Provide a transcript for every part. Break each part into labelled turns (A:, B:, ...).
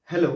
A: Hello.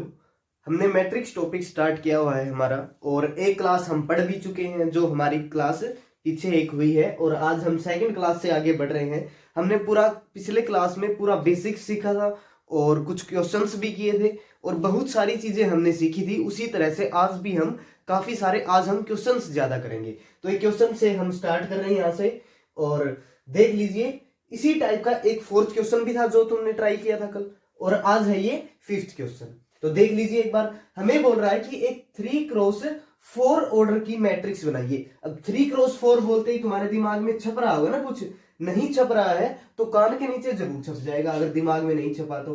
A: हमने matrix topic start किया हुआ है हमारा, और एक क्लास हम पढ़ भी चुके हैं जो हमारी क्लास पीछे एक हुई है, और आज हम सेकंड क्लास से आगे बढ़ रहे हैं। हमने पूरा पिछले क्लास में पूरा बेसिक्स सीखा था और कुछ क्वेश्चंस भी किए थे और बहुत सारी चीजें हमने सीखी थी। उसी तरह से आज भी हम काफी सारे आज हम क्वेश्चंस ज्यादा करेंगे। तो एक क्वेश्चन से हम स्टार्ट कर रहे हैं यहाँ से, और देख लीजिए इसी टाइप का एक फोर्थ क्वेश्चन भी था जो तुमने ट्राई किया था कल, और आज है ये फिफ्थ क्वेश्चन। तो देख लीजिए एक बार, हमें बोल रहा है कि एक 3x4 ऑर्डर की मैट्रिक्स बनाइए। अब 3x4 बोलते ही तुम्हारे दिमाग में छप रहा होगा ना, कुछ नहीं छप रहा है तो कान के नीचे जरूर छप जाएगा। अगर दिमाग में नहीं छपा तो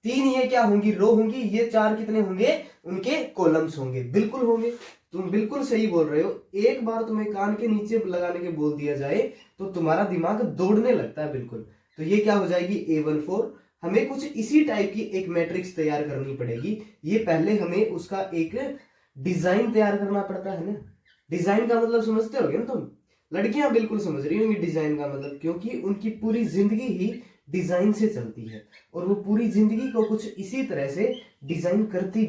A: तीन ये क्या होंगी, रो होंगी। ये चार कितने होंगे, उनके कॉलम्स होंगे। बिल्कुल होंगे, तुम बिल्कुल सही बोल रहे हो। एक बार तुम्हें कान के नीचे लगाने के बोल दिया जाए तो तुम्हारा दिमाग दौड़ने लगता है बिल्कुल। तो ये क्या हो जाएगी, A14। हमें कुछ इसी टाइप की एक मैट्रिक्स तैयार करनी पड़ेगी। ये पहले हमें उसका एक डिजाइन तैयार करना पड़ता है ना। डिजाइन का मतलब समझते होगे ना तुम, लड़कियां बिल्कुल समझ रही होंगी डिजाइन का मतलब, क्योंकि उनकी पूरी जिंदगी ही डिजाइन से चलती है और वो पूरी जिंदगी को कुछ इसी तरह से डिजाइन करती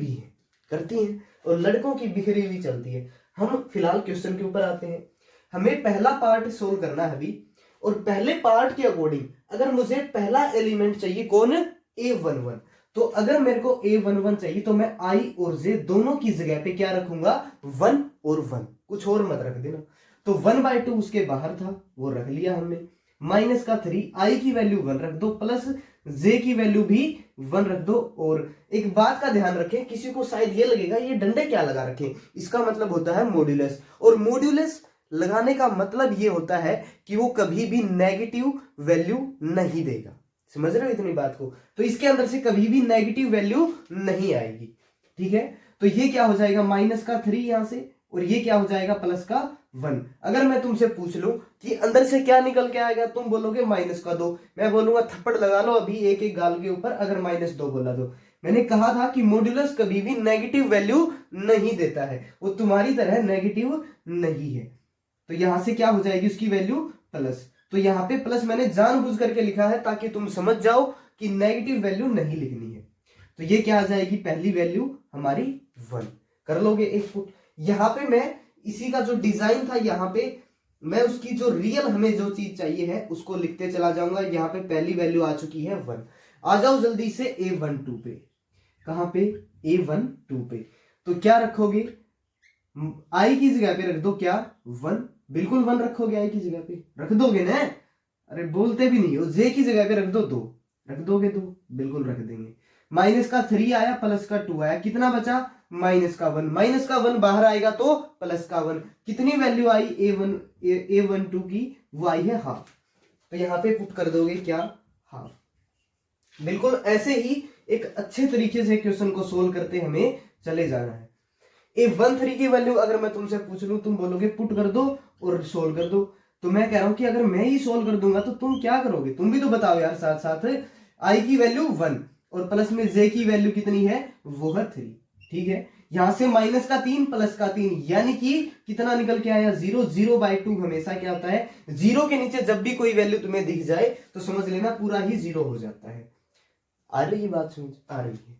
A: हैं और लड़कों की बिखरी हुई चलती है। हम फिलहाल क्वेश्चन के ऊपर आते हैं। हमें पहला पार्ट सोल्व करना है अभी, और पहले पार्ट के अकॉर्डिंग अगर मुझे पहला एलिमेंट चाहिए, कौन, A11, तो अगर मेरे को A11 चाहिए तो मैं I और J दोनों की जगह पे क्या रखूंगा, 1 और 1, कुछ और मत रख देना। तो 1/2 उसके बाहर था, वो रख लिया हमने। माइनस का 3, I की वैल्यू 1 रख दो, प्लस J की वैल्यू भी 1 रख दो। और एक बात का ध्यान रखें, किसी को शायद ये लगेगा ये डंडे क्या लगा रखे, इसका मतलब होता है मॉड्यूलस। और मॉड्यूलस लगाने का मतलब ये होता है कि वो कभी भी नेगेटिव वैल्यू नहीं देगा। समझ रहे हो इतनी बात को, तो इसके अंदर से कभी भी नेगेटिव वैल्यू नहीं आएगी। ठीक है, तो ये क्या हो जाएगा, माइनस का 3 यहां से, और ये क्या हो जाएगा, प्लस का 1। अगर मैं तुमसे पूछ लूं कि अंदर से क्या निकल के आएगा, तुम बोलोगे माइनस का 2। मैं बोलूंगा थप्पड़ लगा लो अभी एक एक गाल के ऊपर अगर -2 बोला तो। मैंने कहा था कि मॉड्यूलस कभी भी नेगेटिव वैल्यू नहीं देता है, वो तुम्हारी तरह नेगेटिव नहीं है। तो यहां से क्या हो जाएगी उसकी वैल्यू, प्लस। तो यहां पे प्लस मैंने जानबूझ करके लिखा है ताकि तुम समझ जाओ कि नेगेटिव वैल्यू नहीं लिखनी है। तो ये क्या आ जाएगी, पहली वैल्यू हमारी 1। कर लोगे एक फुट। यहां पे मैं इसी का जो डिजाइन था, यहां पे मैं उसकी जो रियल हमें जो चीज चाहिए है उसको लिखते चला जाऊंगा। यहां पे पहली वैल्यू आ चुकी है 1। आ जाओ जल्दी से A12 पे। कहां पे, A12 पे। तो क्या रखोगे, आई की जगह पे रख दो क्या, 1। बिल्कुल 1 रखोगे, आई की जगह पे रख दोगे ना। अरे बोलते भी नहीं हो, जे की जगह पे रख दो 2। रख दोगे 2, बिल्कुल रख देंगे। माइनस का 3 आया, प्लस का 2 आया, कितना बचा, माइनस का 1। माइनस का 1 बाहर आएगा तो प्लस का 1। कितनी वैल्यू आई A12 की, वो आई है हाफ। तो यहां पे पुट कर दोगे क्या, हाफ। बिल्कुल ऐसे ही एक अच्छे तरीके से क्वेश्चन को सोल्व करते हमें चले जाना है। A13 की वैल्यू अगर मैं तुमसे पूछ लूं, तुम बोलोगे पुट कर दो और सोल्व कर दो। तो मैं कह रहा हूं कि अगर मैं ही सोल्व कर दूंगा तो तुम क्या करोगे, तुम भी तो बताओ यार साथ साथ। आई की वैल्यू 1 और प्लस में जे की वैल्यू कितनी है, वो है 3। ठीक है, यहां से माइनस का 3 प्लस का 3 यानी कि कितना निकल के आया, 0। 0/2 हमेशा क्या होता है, 0 के नीचे जब भी कोई वैल्यू तुम्हें दिख जाए तो समझ लेना पूरा ही 0 हो जाता है। आ रही है बात, समझ आ रही है।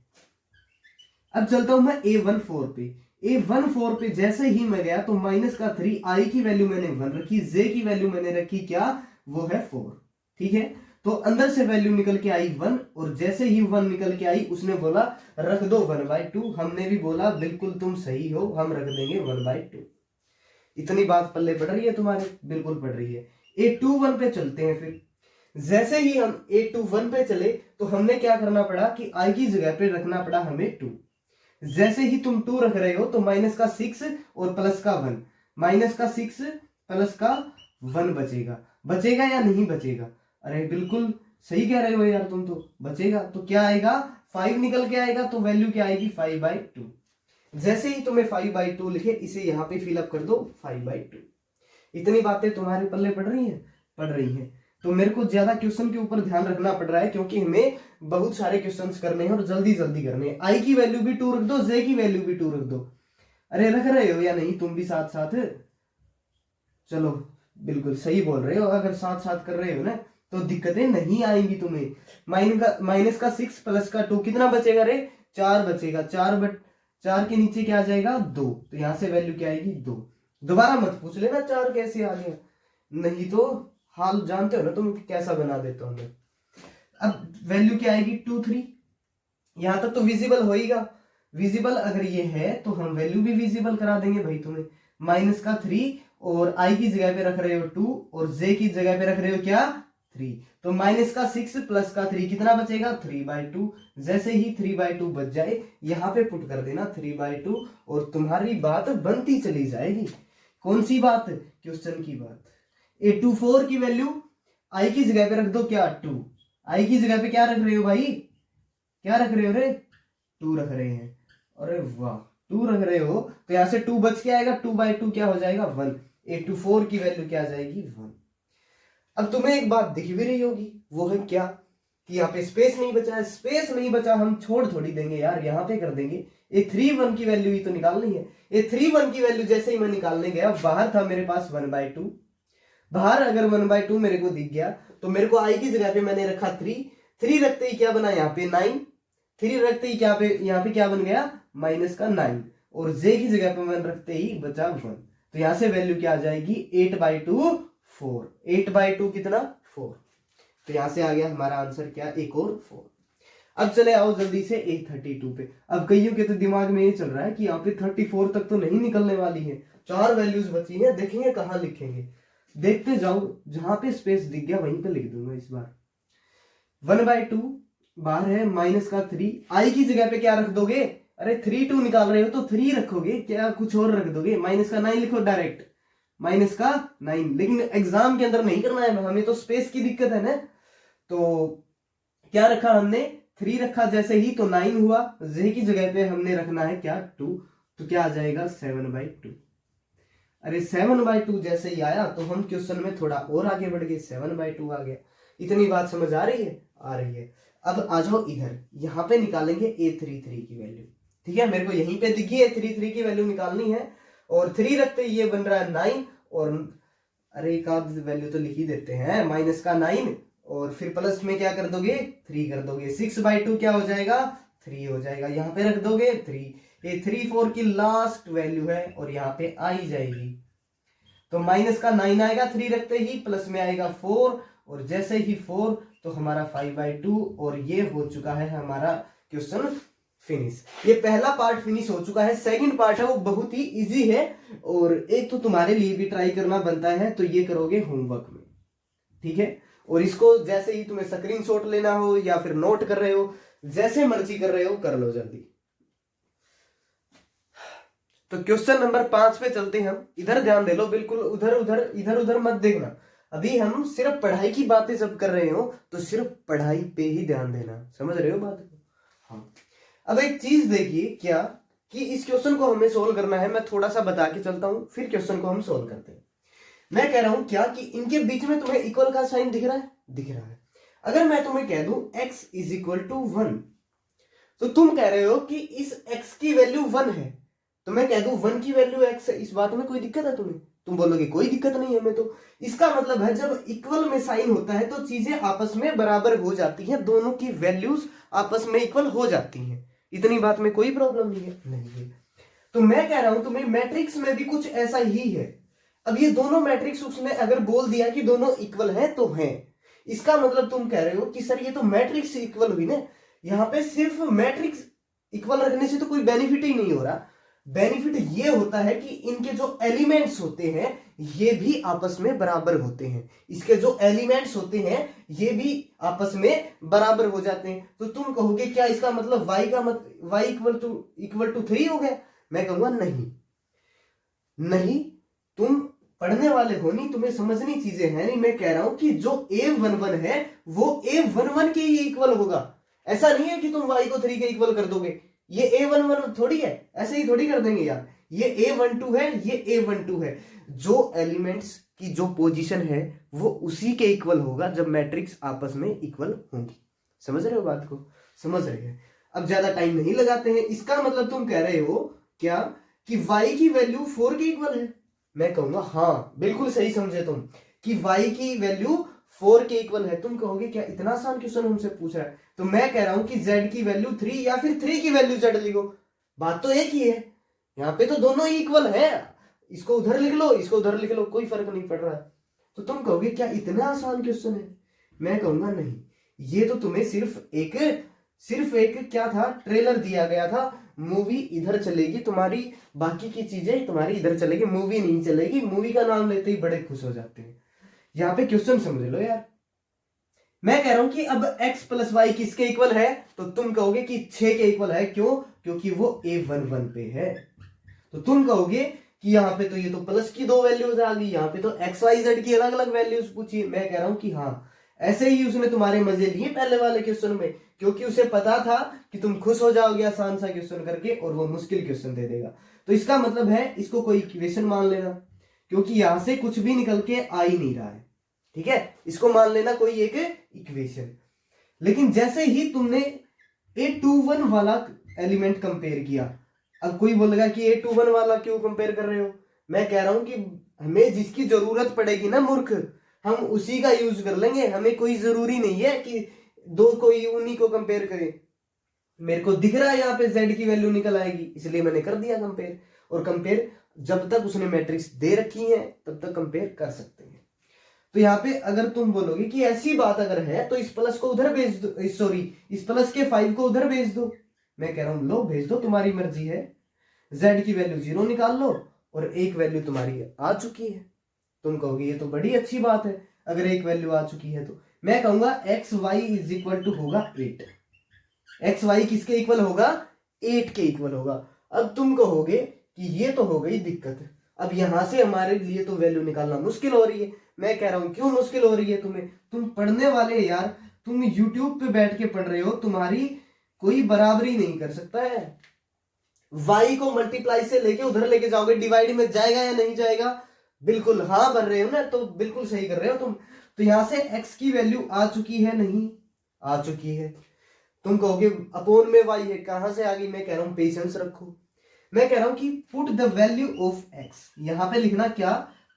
A: अब चलता हूं मैं A14 पे। A14 पे जैसे ही मैं गया तो माइनस का 3, आई की वैल्यू मैंने 1 रखी, जे की वैल्यू मैंने रखी क्या, वो है 4। ठीक है, तो अंदर से वैल्यू निकल के आई 1, और जैसे ही 1 निकल के आई उसने बोला रख दो 1/2। हमने भी बोला बिल्कुल तुम सही हो, हम रख देंगे 1/2। इतनी बात पल्ले पड़ रही है तुम्हारे, बिल्कुल पड़ रही है। A21 पे चलते हैं फिर। जैसे ही हम A21 पे चले तो हमने क्या करना पड़ा कि आई की जगह पे रखना पड़ा हमें 2। जैसे ही तुम 2 रख रहे हो तो माइनस का 6 और प्लस का 1, माइनस का 6 प्लस का 1 बचेगा। बचेगा या नहीं बचेगा, अरे बिल्कुल सही कह रहे हो यार तुम, तो बचेगा। तो क्या आएगा, 5 निकल के आएगा, तो वैल्यू क्या आएगी, 5/2। जैसे ही तुम्हें 5/2 लिखे इसे यहां पे फिलअप कर दो 5/2। इतनी बातें तुम्हारे पल्ले पड़ रही हैं, पड़ रही हैं। तो मेरे को ज्यादा क्वेश्चन के ऊपर ध्यान रखना पड़ रहा है क्योंकि हमें बहुत सारे क्वेश्चंस करने हैं और जल्दी जल्दी करने हैं। आई की वैल्यू भी 2 रख दो, जे की वैल्यू भी 2 रख दो। अरे रख रहे हो या नहीं तुम भी साथ साथ, चलो बिल्कुल सही बोल रहे हो। अगर साथ साथ कर रहे हो ना तो दिक्कतें नहीं आएंगी तुम्हें। माइनस का 6 प्लस का 2 कितना बचेगा रे, 4 बचेगा, 4 के नीचे क्या आ जाएगा 2, तो यहां से वैल्यू क्या आएगी 2। दोबारा मत पूछ लेना 4 कैसे आ गया, नहीं तो हाल जानते हो ना तुम कैसा बना देता हूं मैं। अब वैल्यू क्या आएगी 2 3, यहां तक तो विजिबल होएगा। विजिबल अगर ये है तो हम वैल्यू भी विजिबल करा देंगे भाई तुम्हें। माइनस का 3 और आई की जगह पे रख रहे हो 2 और जे की जगह पे रख रहे हो क्या 3, तो माइनस का 6 प्लस का 3 कितना बचेगा 3/2। जैसे ही 3/2 बच जाए यहां पे पुट कर देना 3/2 और तुम्हारी बात बनती चली जाएगी। कौन सी बात, क्वेश्चन की बात। A24 की वैल्यू आई की जगह पे रख दो क्या 2, आई की जगह पे क्या रख रहे हो भाई, क्या रख रहे हो रे 2 रख रहे हैं। अरे वाह 2 रख रहे हो तो यहां से 2 बच के आएगा, 2/2 क्या हो जाएगा 1। A24 की वैल्यू क्या आ जाएगी 1। अब तुम्हें एक बात दिख भी रही होगी, वो है क्या कि यहाँ पे स्पेस नहीं बचा है। स्पेस नहीं बचा हम छोड़ थोड़ी देंगे यार, यहाँ पे कर देंगे। A31 की वैल्यू ही तो निकालनी है। A31 की वैल्यू जैसे ही मैं निकालने गया, बाहर था मेरे पास 1/2, बाहर अगर 1/2 मेरे को दिख गया तो मेरे को आई की जगह पे मैंने रखा 3 रखते ही क्या बना यहाँ पे 9, 3 रखते ही क्या पे यहाँ पे क्या बन गया माइनस का 9 और जे की जगह पे मैंने रखते ही बचा 1, तो यहां से वैल्यू क्या आ जाएगी 8/2 4। 8/2 कितना 4, तो यहां से आ गया हमारा आंसर क्या एक और 4। अब चले आओ जल्दी से A32 पे। अब कईयों के तो दिमाग में ये चल रहा है कि यहाँ पे 34 तक तो नहीं निकलने वाली है, 4 वैल्यूज बची हैं, देखेंगे कहां लिखेंगे। देखते जाओ, जहां पे स्पेस दिख गया वहीं पे लिख दूंगा इस बार। 1/2 बाहर है, माइनस का 3, आई की जगह पे क्या रख दोगे, अरे 3 2 निकाल रहे हो तो 3 रखोगे क्या, कुछ और रख दोगे, माइनस का 9 लिखो डायरेक्ट, माइनस का 9। लेकिन एग्जाम के अंदर नहीं करना है, हमें तो स्पेस की दिक्कत है ना। तो क्या रखा हमने 3 रखा जैसे ही तो 9 हुआ, जे की जगह पे हमने रखना है क्या 2, तो क्या आ जाएगा 7/2। अरे 7/2 जैसे ही आया तो हम क्वेश्चन में थोड़ा और आगे बढ़ गए, 7/2 आ गया। इतनी बात समझ आ रही है, आ रही है। अब आ जाओ इधर, यहाँ पे निकालेंगे A33 की वैल्यू। ठीक है, मेरे को यहीं पे दिखी A33 की वैल्यू निकालनी है और 3 रखते ये बन रहा है 9 और अरे एक आध वैल्यू तो लिख ही देते हैं, माइनस का 9 और फिर प्लस में क्या कर दोगे 3 कर दोगे, 6/2 क्या हो जाएगा 3 हो जाएगा, यहाँ पे रख दोगे 3। ये 3 4 की लास्ट वैल्यू है और यहाँ पे आई जाएगी, तो माइनस का 9 आएगा 3 रखते ही, प्लस में आएगा 4 और जैसे ही 4 तो हमारा 5/2 और ये हो चुका है हमारा क्वेश्चन फिनिश। ये पहला पार्ट फिनिश हो चुका है। सेकंड पार्ट है वो बहुत ही इजी है और एक तो तुम्हारे लिए भी ट्राई करना बनता है, तो ये करोगे होमवर्क में, ठीक है। और इसको जैसे ही तुम्हें स्क्रीनशॉट लेना हो या फिर नोट कर रहे हो, जैसे मर्जी कर रहे हो कर लो जल्दी। तो क्वेश्चन नंबर 5 पे चलते हैं हम। इधर ध्यान दे लो, बिल्कुल इधर उधर मत देखना। अभी हम सिर्फ पढ़ाई की बातें जब कर रहे हो तो सिर्फ पढ़ाई पे ही ध्यान देना, समझ रहे हो बात को। हाँ, अब एक चीज देखिए क्या कि इस क्वेश्चन को हमें सोल्व करना है, मैं थोड़ा सा बता के चलता हूं फिर क्वेश्चन को हम सोल्व करते हैं। मैं कह रहा हूं क्या कि इनके बीच में तुम्हें इक्वल का साइन दिख रहा है, दिख रहा है। अगर मैं तुम्हें कह दूं x = 1 तो तुम कह रहे हो कि इस x की वैल्यू 1 है, तो मैं कह दूं 1 की वैल्यू x है, इस बात में कोई दिक्कत है तुम्हें? तुम बोलोगे कोई दिक्कत नहीं है हमें। तो इसका मतलब है जब इक्वल में साइन होता है तो चीजें आपस में बराबर हो जाती हैं, दोनों की वैल्यूज आपस में इक्वल हो जाती हैं। इतनी बात में कोई प्रॉब्लम नहीं है, नहीं है। तो मैं कह रहा हूं तुम्हें मैट्रिक्स में भी कुछ ऐसा ही है। अब ये दोनों मैट्रिक्स उसने अगर बोल दिया कि दोनों इक्वल है तो है, इसका मतलब तुम कह रहे हो कि सर ये तो मैट्रिक्स इक्वल हुई ना। यहाँ पे सिर्फ मैट्रिक्स इक्वल रखने से तो कोई बेनिफिट ही नहीं हो रहा। बेनिफिट ये होता है कि इनके जो एलिमेंट्स होते हैं ये भी आपस में बराबर होते हैं, इसके जो एलिमेंट्स होते हैं ये भी आपस में बराबर हो जाते हैं। तो तुम कहोगे क्या इसका मतलब y इक्वल टू 3 हो गया? मैं कहूंगा नहीं, नहीं, तुम पढ़ने वाले हो नहीं, तुम्हें समझनी चीजें हैं नहीं। मैं कह रहा हूं कि जो A11 है वो A11 के ही इक्वल होगा। ऐसा नहीं है कि तुम y को 3 के इक्वल कर दोगे, ये A11 थोड़ी है, ऐसे ही थोड़ी कर देंगे यार। ये A12 है, ये A12 है। जो एलिमेंट्स की जो पोजीशन है वो उसी के इक्वल होगा जब मैट्रिक्स आपस में इक्वल होंगी। समझ रहे हो बात को? समझ रहे हैं। अब ज्यादा टाइम नहीं लगाते हैं। इसका मतलब तुम कह रहे हो क्या कि y की वैल्यू 4 के इक्वल है? मैं कहूंगा हाँ, बिल्कुल सही समझे तुम कि y की वैल्यू 4 के इक्वल है। तुम कहोगे क्या इतना आसान क्वेश्चन हमसे पूछा है? तो मैं कह रहा हूं कि z की वैल्यू 3 या फिर 3 की वैल्यू z लिखो, बात तो एक ही है। यहाँ पे तो दोनों ही इक्वल है, इसको उधर लिख लो, इसको उधर लिख लो, कोई फर्क नहीं पड़ रहा है। तो तुम कहोगे क्या इतना आसान क्वेश्चन है? मैं कहूंगा नहीं, ये तो तुम्हें सिर्फ एक क्या था, ट्रेलर दिया गया था, मूवी इधर चलेगी तुम्हारी, बाकी की चीजें तुम्हारी इधर चलेगी, मूवी नहीं चलेगी। मूवी का नाम लेते ही बड़े खुश हो जाते हैं। यहाँ पे क्वेश्चन समझ लो यार। मैं कह रहा हूं कि अब x प्लस वाई किसके इक्वल है? तो तुम कहोगे कि 6 के इक्वल है। क्यों? क्योंकि वो a11 पे है। तो तुम कहोगे कि यहाँ पे तो ये तो प्लस की 2 वैल्यूज आ गई, यहाँ पे तो एक्स वाई जेड की अलग अलग वैल्यूज पूछी। मैं कह रहा हूं कि हाँ, ऐसे ही उसने तुम्हारे मजे लिए पहले वाले क्वेश्चन में, क्योंकि उसे पता था कि तुम खुश हो जाओगे आसान सा क्वेश्चन करके और वो मुश्किल क्वेश्चन दे देगा। तो इसका मतलब है इसको कोई इक्वेशन मान लेना, क्योंकि यहां से कुछ भी निकल के आ ही नहीं रहा है। ठीक है, इसको मान लेना कोई एक इक्वेशन। लेकिन जैसे ही तुमने A21 वाला एलिमेंट कंपेयर किया, अब कोई बोलेगा कि A21 वाला क्यों कंपेयर कर रहे हो? मैं कह रहा हूं कि हमें जिसकी जरूरत पड़ेगी ना मूर्ख, हम उसी का यूज कर लेंगे। हमें कोई जरूरी नहीं है कि दो कोई उन्हीं को कंपेयर करें। मेरे को दिख रहा है यहाँ पे z की वैल्यू निकल आएगी, इसलिए मैंने कर दिया कंपेयर। और कंपेयर जब तक उसने मैट्रिक्स दे रखी है तब तक कंपेयर कर सकते हैं। तो यहाँ पे अगर तुम बोलोगे कि ऐसी बात अगर है तो इस प्लस को उधर भेज दो, सॉरी इस प्लस के 5 को उधर भेज दो। मैं कह रहा हूं लो भेज दो, तुम्हारी मर्जी है। z की वैल्यू 0 निकाल लो और एक वैल्यू तुम्हारी आ चुकी है। तुम कहोगे ये तो बड़ी अच्छी बात है, अगर एक वैल्यू आ चुकी है तो। मैं कहूंगा X Y is equal to होगा 8। एक्स वाई किसके इक्वल होगा? 8 के इक्वल होगा। अब तुम कहोगे कि ये तो हो गई दिक्कत, अब यहां से हमारे लिए तो वैल्यू निकालना मुश्किल हो रही है। मैं कह रहा हूं क्यों मुश्किल हो रही है तुम्हें? तुम पढ़ने वाले यार, तुम यूट्यूब पे बैठ के पढ़ रहे हो, तुम्हारी कोई बराबरी नहीं कर सकता है। वाई को मल्टीप्लाई से लेके उधर लेके जाओगे, डिवाइड में जाएगा या नहीं जाएगा? बिल्कुल हाँ भर रहे हो ना, तो बिल्कुल सही कर रहे हो तुम। तो यहां से x की वैल्यू आ चुकी है, नहीं आ चुकी है। तुम कहोगे अपोन में y है, कहां से आ गई? मैं कह रहा हूं पेशेंस रखो। मैं कह रहा हूं कि put the value of x, यहां पे लिखना क्या?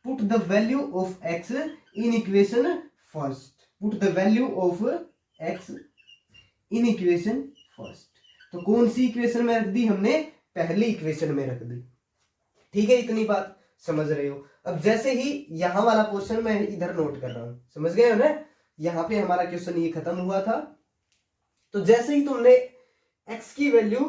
A: Put the value of x in equation first. Put the value of x in equation first. तो कौन सी इक्वेशन में रख दी हमने? पहली इक्वेशन में रख दी। ठीक है, इतनी बात समझ रहे हो? अब जैसे ही यहां वाला पोर्शन मैं इधर नोट कर रहा हूं, समझ गए हो ना? यहां पे हमारा क्वेश्चन ये खत्म हुआ था। तो जैसे ही तुमने x की वैल्यू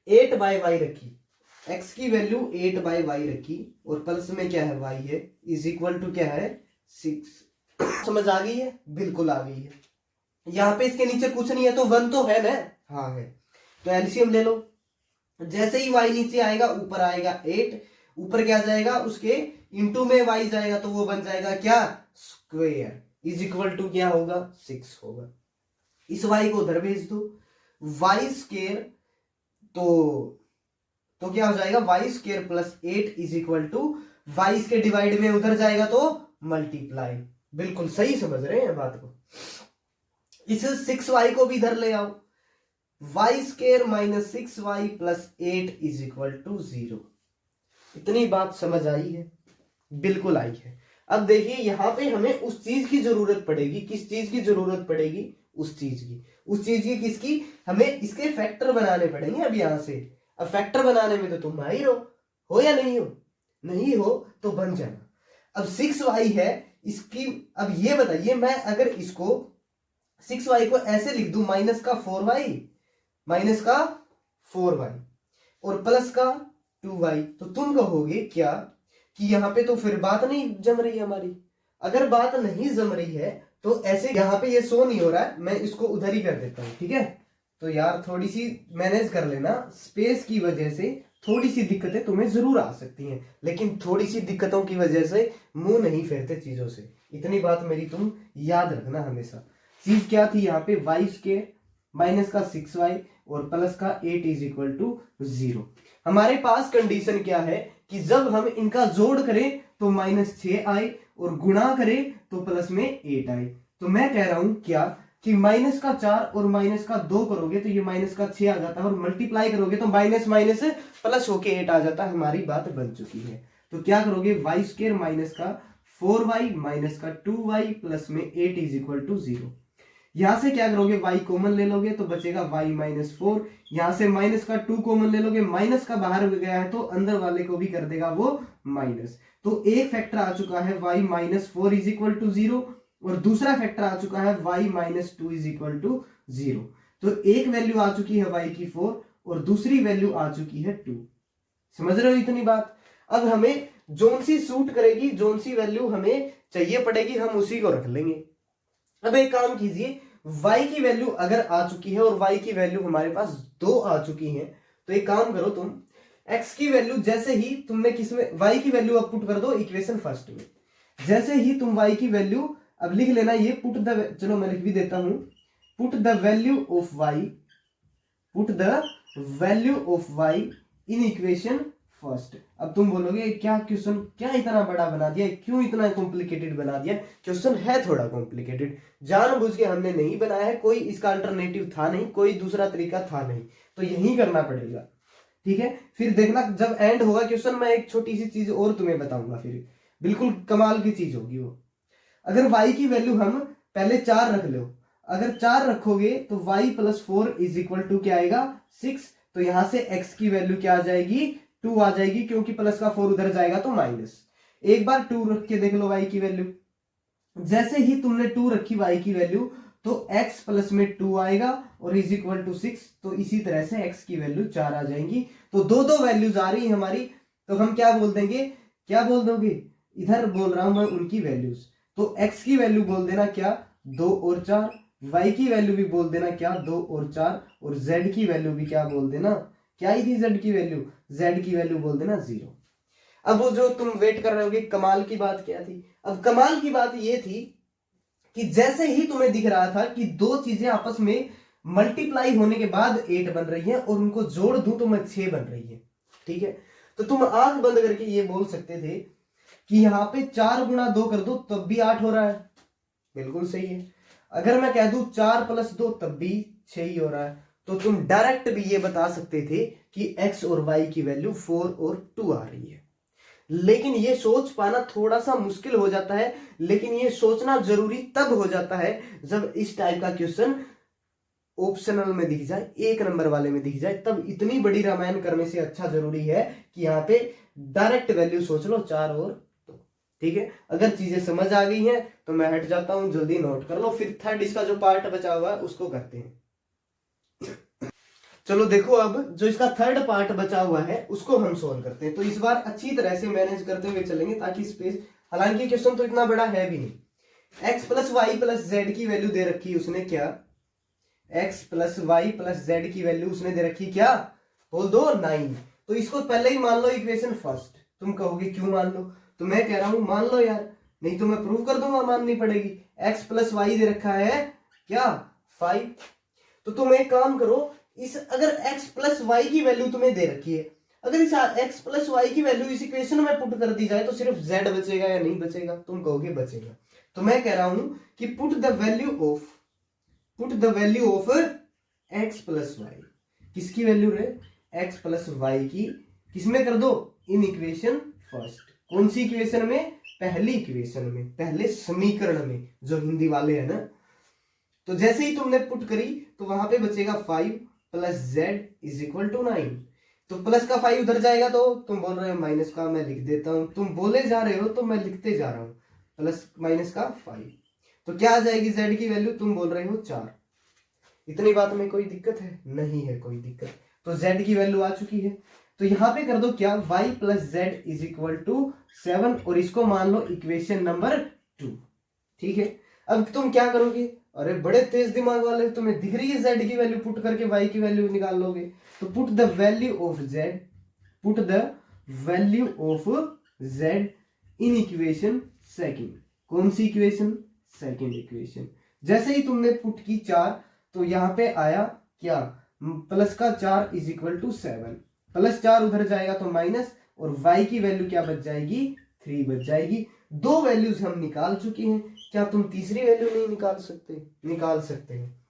A: 8 बाय वाई रखी, x की वैल्यू 8 बाय वाई रखी और प्लस में क्या है y है, इज इक्वल टू क्या है 6। समझ आ गई है? बिल्कुल आ गई है। यहाँ पे इसके नीचे कुछ नहीं है तो 1 तो है ना? हाँ है। तो एलसीएम ले लो। जैसे ही y नीचे आएगा ऊपर आएगा 8, ऊपर क्या जाएगा उसके इंटू में y जाएगा, तो वो बन जाएगा क्या? स्क्वायर इज इक्वल टू क्या होगा? 6 होगा। इस y को उधर भेज दो, y स्क्वायर तो क्या हो जाएगा? y square plus 8 is equal to y के डिवाइड में उधर जाएगा तो मल्टीप्लाई। बिल्कुल सही समझ रहे हैं बात को। इस 6y को भी इधर ले आओ, y square minus 6y plus 8 is equal to 0। इतनी बात समझ आई है? बिल्कुल आई है। अब देखिए यहां पे हमें उस चीज की जरूरत पड़ेगी। किस चीज की जरूरत पड़ेगी? उस चीज की किसकी? हमें इसके फैक्टर बनाने पड़ेंगे। अब यहां से अब फैक्टर बनाने में तो तुम माहिर हो या नहीं हो? नहीं हो तो बन जाना। अब 6y है इसकी, अब ये बताइए मैं अगर इसको 6y को ऐसे लिख दूं माइनस का 4y और प्लस का 2y, तो तुम कहोगे क्या कि यहाँ पे तो फिर बात नहीं जम रही है हमारी। अगर बात नहीं जम रही है तो ऐसे यहाँ पे ये शो नहीं हो रहा है, मैं इसको उधर ही कर देता हूँ। ठीक है, तो यार थोड़ी सी मैनेज कर लेना, स्पेस की वजह से थोड़ी सी दिक्कतें तुम्हें जरूर आ सकती हैं, लेकिन थोड़ी सी दिक्कतों की वजह से मुंह नहीं फेरते चीजों से। इतनी बात मेरी तुम याद रखना हमेशा। चीज क्या थी यहाँ पे? y स्क्वायर माइनस का 6y और प्लस का 8 इज इक्वल टू 0। हमारे पास कंडीशन क्या है कि जब हम इनका जोड़ करें तो माइनस 6 आए और गुणा करें तो प्लस में 8 आए। तो मैं कह रहा हूं क्या कि माइनस का 4 और माइनस का 2 करोगे तो ये माइनस का 6 आ जाता है, और मल्टीप्लाई करोगे तो माइनस माइनस प्लस होके 8 आ जाता है। हमारी बात बन चुकी है। तो क्या करोगे? y स्क्वायर माइनस का 4y माइनस का 2y प्लस में 8 इज इक्वल टू 0। यहां से क्या करोगे, y कॉमन ले लोगे तो बचेगा y माइनस 4। यहां से माइनस का 2 कॉमन ले लोगे, माइनस का बाहर गया है तो अंदर वाले को भी कर देगा वो माइनस। तो एक फैक्टर आ चुका है y minus 4 is equal to 0 और दूसरा फैक्टर आ चुका है y minus 2 is equal to 0। तो एक वैल्यू आ चुकी है y की 4 और दूसरी वैल्यू आ चुकी है 2। समझ रहे हो इतनी बात। अब हमें जोन सी सूट करेगी, जोन सी वैल्यू हमें चाहिए पड़ेगी, हम उसी को रख लेंगे। अब एक काम कीजिए, y की वैल्यू अगर आ चुकी है और y की वैल्यू हमारे पास 2 आ चुकी है, तो एक काम करो तुम x की वैल्यू जैसे ही तुमने किसमें y की वैल्यू अब पुट कर दो इक्वेशन फर्स्ट में। जैसे ही तुम y की वैल्यू अब लिख लेना, ये पुट द, चलो मैं लिख भी देता हूं, put the value of y, put the value of y in equation first. अब तुम बोलोगे क्या क्वेश्चन क्या इतना बड़ा बना दिया, क्यों इतना कॉम्प्लिकेटेड बना दिया। क्वेश्चन है थोड़ा कॉम्प्लिकेटेड, जानबूझ के हमने नहीं बनाया है, कोई इसका अल्टरनेटिव था नहीं, कोई दूसरा तरीका था नहीं, तो यही करना पड़ेगा। ठीक है, फिर देखना जब एंड होगा क्वेश्चन, मैं एक छोटी सी चीज और तुम्हें बताऊंगा, फिर बिल्कुल कमाल की चीज होगी वो। अगर y की वैल्यू हम पहले 4 रख लो, अगर 4 रखोगे तो y plus 4 is equal to क्या आएगा 6। तो यहां से x की वैल्यू क्या आ जाएगी 2 आ जाएगी, क्योंकि प्लस का 4 उधर जाएगा तो माइनस। एक बार 2 रख के देख लो y की वैल्यू। जैसे ही तुमने 2 रखी y की वैल्यू तो x प्लस में 2 आएगा और इज इक्वल टू 6। तो इसी तरह से x की वैल्यू 4 आ जाएंगी। तो दो दो वैल्यूज आ रही है हमारी, तो हम क्या बोल देंगे, क्या बोल दोगे, इधर बोल रहा हूं मैं उनकी वैल्यूज। तो x की वैल्यू बोल देना क्या 2 और 4, y की वैल्यू भी बोल देना क्या 2 और 4, और z की वैल्यू भी क्या बोल देना, क्या ही थी z की वैल्यू, z की वैल्यू बोल देना 0। अब वो जो तुम वेट कर रहे होगे कमाल की बात क्या थी, अब कमाल की बात ये थी कि जैसे ही तुम्हें दिख रहा था कि दो चीजें आपस में मल्टीप्लाई होने के बाद 8 बन रही है और उनको जोड़ दूं तो मैं 6 बन रही है। ठीक है, तो तुम आंख बंद करके ये बोल सकते थे कि यहां पे 4 गुणा 2 कर दो तब भी 8 हो रहा है, बिल्कुल सही है। अगर मैं कह दूं 4 प्लस 2 तब भी 6 ही हो रहा है, तो तुम डायरेक्ट भी ये बता सकते थे कि x और y की वैल्यू 4 और 2 आ रही है। लेकिन ये सोच पाना थोड़ा सा मुश्किल हो जाता है, लेकिन ये सोचना जरूरी तब हो जाता है जब इस टाइप का क्वेश्चन ऑप्शनल में दिख जाए, 1 नंबर वाले में दिख जाए। तब इतनी बड़ी रामायण करने से अच्छा जरूरी है कि यहाँ पे डायरेक्ट वैल्यू सोच लो 4 और 2। ठीक है, अगर चीजें समझ आ गई हैं तो मैं हट जाता हूं, जल्दी नोट कर लो, फिर थर्ड इसका जो पार्ट बचा हुआ है उसको करते हैं। चलो देखो, अब जो इसका थर्ड पार्ट बचा हुआ है उसको हम सोल्व करते हैं। तो इस बार अच्छी तरह से मैनेज करते हुए चलेंगे ताकि स्पेस, हालांकि क्वेश्चन तो इतना बड़ा है भी नहीं। x plus Y plus Z की वैल्यू दे रखी उसने क्या, x plus Y plus Z की वैल्यू उसने दे रखी क्या, बोल दो 9। तो इसको पहले ही मान लो इक्वेशन फर्स्ट। तुम कहोगे क्यों मान लो, तो मैं कह रहा हूं मान लो यार, नहीं तो मैं प्रूव कर दूंगा माननी पड़ेगी। x प्लस वाई दे रखा है क्या 5। तो तुम एक काम करो, इस अगर x प्लस वाई की वैल्यू तुम्हें दे रखी है, अगर इस x प्लस वाई की वैल्यू इस इक्वेशन में पुट कर दी जाए तो सिर्फ z बचेगा या नहीं बचेगा, तुम कहोगे बचेगा। तो मैं कह रहा हूं कि put the value of x plus Y, किसकी वैल्यू रे, x प्लस वाई की, किसमें कर दो, इन इक्वेशन फर्स्ट। कौन सी इक्वेशन में, पहली इक्वेशन में, पहले समीकरण में, जो हिंदी वाले है ना। तो जैसे ही तुमने पुट करी तो वहां पे बचेगा 5 plus Z is equal to 9। तो प्लस का 5 उधर जाएगा तो तुम बोल रहे हो माइनस का, मैं लिख देता हूं, तुम बोले जा रहे हो तो मैं लिखते जा रहा हूं, प्लस माइनस का 5। तो क्या आ जाएगी जेड की वैल्यू, तुम बोल रहे हो 4। इतनी बात में कोई दिक्कत है, नहीं है कोई दिक्कत। तो जेड की वैल्यू आ चुकी है, तो यहां पे कर दो क्या, y plus Z is equal to 7 और इसको मान लो इक्वेशन नंबर 2। ठीक है, अब तुम क्या करोगे, अरे बड़े तेज दिमाग वाले, तुम्हें दिख रही है z की वैल्यू पुट करके y की वैल्यू निकाल लोगे। तो put the value of z, put the value of z in equation second. कौन सी इक्वेशन, सेकंड इक्वेशन। जैसे ही तुमने पुट की 4 तो यहां पे आया क्या, प्लस का 4 इज इक्वल टू 7, प्लस 4 उधर जाएगा तो माइनस, और y की वैल्यू क्या बच जाएगी 3 बच जाएगी। दो वैल्यूज हम निकाल चुके हैं, क्या तुम तीसरी वैल्यू नहीं निकाल सकते, निकाल सकते हैं।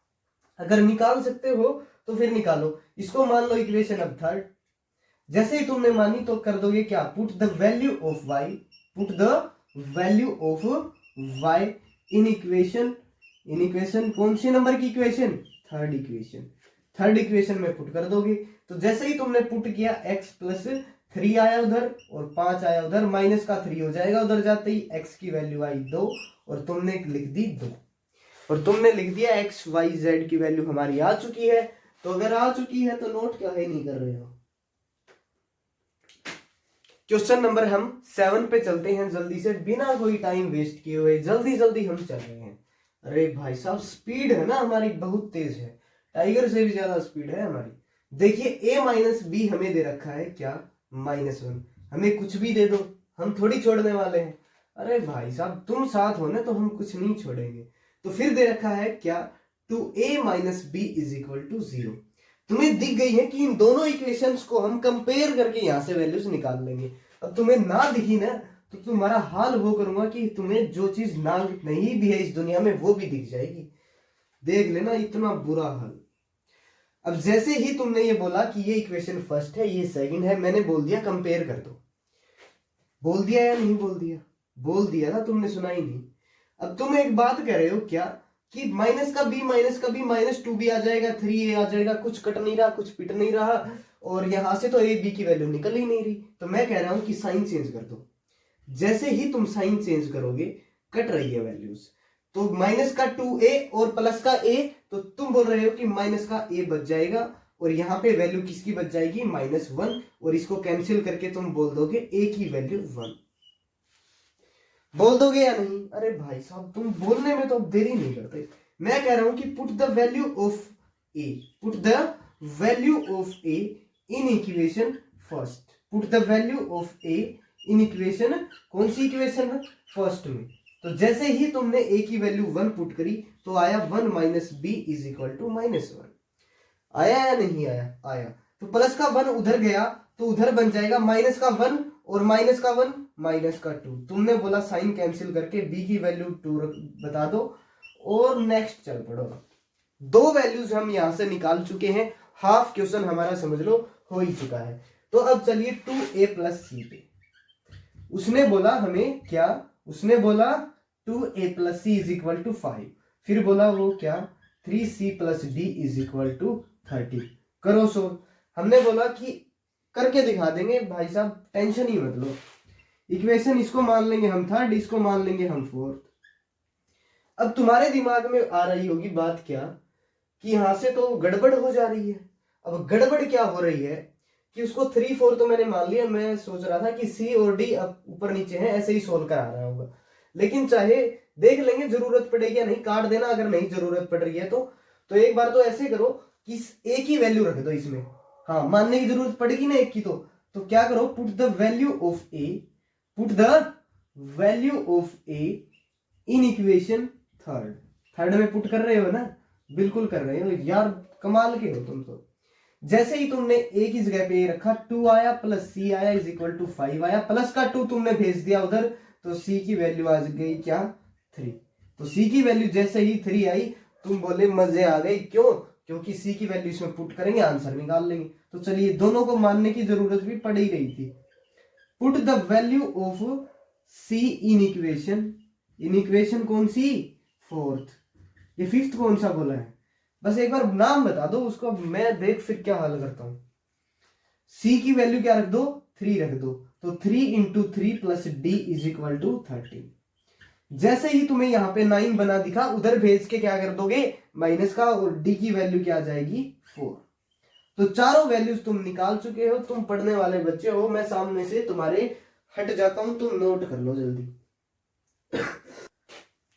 A: अगर निकाल सकते हो तो फिर निकालो, इसको मान लो इक्वेशन अब थर्ड। जैसे ही तुमने मानी तो कर दोगे क्या, put the value of y, put the value of y in equation कौन सी नंबर की इक्वेशन? थर्ड इक्वेशन में पुट कर दोगे। तो जैसे ही तुमने पुट किया x प्लस 3 आया उधर और 5 आया उधर, माइनस का 3 हो जाएगा उधर जाते ही, x की वैल्यू आई 2 और तुमने लिख दी 2 और तुमने लिख दिया x y z की वैल्यू हमारी आ चुकी है। तो अगर आ चुकी है तो नोट क्या है नहीं कर रहे हो। क्वेश्चन नंबर हम 7 पे चलते हैं जल्दी से, बिना कोई टाइम वेस्ट किए हुए जल्दी जल्दी हम चल रहे हैं। अरे भाई साहब स्पीड है ना हमारी बहुत तेज है, टाइगर से भी ज्यादा स्पीड है हमारी। देखिए a माइनस बी हमें दे रखा है क्या? -1। हमें कुछ भी दे दो हम थोड़ी छोड़ने वाले हैं। अरे भाई साहब तुम साथ हो ना तो हम कुछ नहीं छोड़ेंगे। तो फिर दे रखा है क्या? 2a minus B is equal to 0। तुम्हें दिख गई है कि इन दोनों इक्वेशंस को हम कंपेयर करके यहां से वैल्यूज निकाल लेंगे। अब तुम्हें ना दिखी ना तो तुम्हारा हाल वो करूंगा कि तुम्हें जो चीज ना नहीं भी है इस दुनिया में वो भी दिख जाएगी। देख लेना इतना बुरा हाल। अब जैसे ही तुमने ये बोला कि ये इक्वेशन फर्स्ट है ये सेकंड है, मैंने बोल दिया कंपेयर कर दो। बोल दिया या नहीं बोल दिया? बोल दिया ना, तुमने सुना ही नहीं। अब तुम एक बात कह रहे हो क्या कि माइनस का बी -2 भी आ जाएगा, 3a आ जाएगा, कुछ कट नहीं रहा कुछ पिट नहीं रहा और यहां से तो a b की वैल्यू निकल ही नहीं रही। तो मैं कह रहा हूं कि साइन चेंज कर दो। जैसे ही तुम साइन चेंज करोगे कट रही है वैल्यूज, तो माइनस का 2a और प्लस का a, तो तुम बोल रहे हो कि माइनस का a बच जाएगा और यहाँ पे वैल्यू किसकी बच जाएगी? -1 और इसको कैंसिल करके तुम बोल दोगे a की वैल्यू 1। बोल दोगे या नहीं? अरे भाई साहब तुम बोलने में तो अब देरी नहीं करते। मैं कह रहा हूं कि put the value of a in equation first. Put the value of a in equation, कौन सी इक्वेशन? फर्स्ट में। तो जैसे ही तुमने a की वैल्यू 1 पुट करी तो आया 1 minus B is equal to -1। आया या नहीं आया? आया। तो प्लस का 1 उधर गया तो उधर बन जाएगा माइनस का 1 और माइनस का 1 माइनस का 2। तुमने बोला साइन कैंसिल करके b की वैल्यू 2 बता दो और नेक्स्ट चल पड़ो। दो वैल्यूज हम यहां से निकाल चुके हैं, हाफ क्वेश्चन हमारा समझ लो हो ही चुका है। तो अब चलिए 2a प्लस सी पे। उसने बोला हमें क्या? उसने बोला 2a plus C is equal to 5। फिर बोला वो क्या? 3c plus D is equal to 30। करो सोल्व। हमने बोला कि करके दिखा देंगे भाई साहब, टेंशन ही मत लो। इक्वेशन इसको मान लेंगे हम थर्ड, इसको मान लेंगे हम फोर्थ। अब तुम्हारे दिमाग में आ रही होगी बात क्या कि यहां से तो गड़बड़ हो जा रही है। अब गड़बड़ क्या हो रही है कि उसको 3 4 तो मैंने मान लिया। मैं सोच रहा था कि सी और डी अब ऊपर नीचे है ऐसे ही सोल्व करा रहा होगा, लेकिन चाहे देख लेंगे जरूरत पड़ेगी या नहीं, काट देना अगर नहीं जरूरत पड़ रही है तो एक बार तो ऐसे करो कि ए की वैल्यू रख दो इसमें। हाँ मानने की जरूरत पड़ेगी ना एक की, तो क्या करो? Put the value of A, put the value of A in equation third में पुट कर रहे हो ना? बिल्कुल कर रहे हो यार, कमाल के हो तुम तो। जैसे ही तुमने a की जगह पे रखा 2 आया प्लस c आया इज इक्वल टू 5 आया, प्लस का 2 तुमने भेज दिया उधर तो c की वैल्यू आ गई क्या? 3। तो c की वैल्यू जैसे ही 3 आई तुम बोले मजे आ गए। क्यों? क्योंकि c की वैल्यू इसमें पुट करेंगे आंसर निकाल लेंगे। तो चलिए दोनों को मानने की जरूरत भी पड़ ही रही थी। Put the value of c in equation कौन सी? फोर्थ। ये फिफ्थ कौन सा बोला है? बस एक बार नाम बता दो उसको, मैं देख फिर क्या हल करता हूं। c की वैल्यू क्या रख दो? 3 रख दो। तो 3 into 3 plus D is equal to 13। जैसे ही तुम्हें यहां पे 9 बना दिखा उधर भेज के क्या कर दोगे? माइनस का, और डी की वैल्यू क्या आ जाएगी? 4। तो चारों वैल्यूज तुम निकाल चुके हो। तुम पढ़ने वाले बच्चे हो, मैं सामने से तुम्हारे हट जाता हूं, तुम नोट कर लो जल्दी।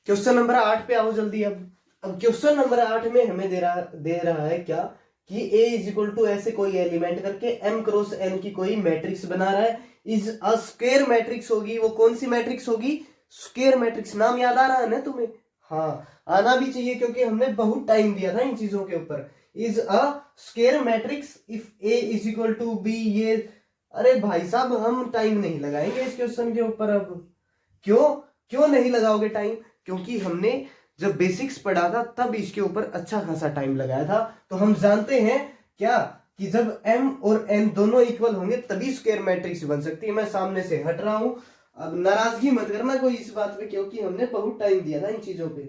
A: क्वेश्चन नंबर 8 पे आओ जल्दी। अब क्वेश्चन नंबर 8 में हमें दे रहा है क्या कि a इज इक्वल टू ऐसे कोई एलिमेंट करके m क्रॉस n की कोई मैट्रिक्स बना रहा है। इज अ स्क्वायर मैट्रिक्स होगी। वो कौन सी मैट्रिक्स होगी? Square matrix. नाम याद आ रहा है ना तुम्हें? हाँ आना भी चाहिए क्योंकि हमने बहुत टाइम दिया था इन चीजों के ऊपर। Is a square matrix if a is equal to b। ये अरे भाई साहब हम टाइम नहीं लगाएंगे इस क्वेश्चन के ऊपर। अब क्यों नहीं लगाओगे टाइम? क्योंकि हमने जब बेसिक्स पढ़ा था तब इसके ऊपर अच्छा खासा टाइम लगाया था। तो हम जानते हैं क्या कि जब m और n दोनों इक्वल होंगे तभी स्क्वायर मैट्रिक्स बन सकती है। मैं सामने से हट रहा हूं, अब नाराजगी मत करना कोई इस बात पे, क्योंकि हमने बहुत टाइम दिया था इन चीजों पे।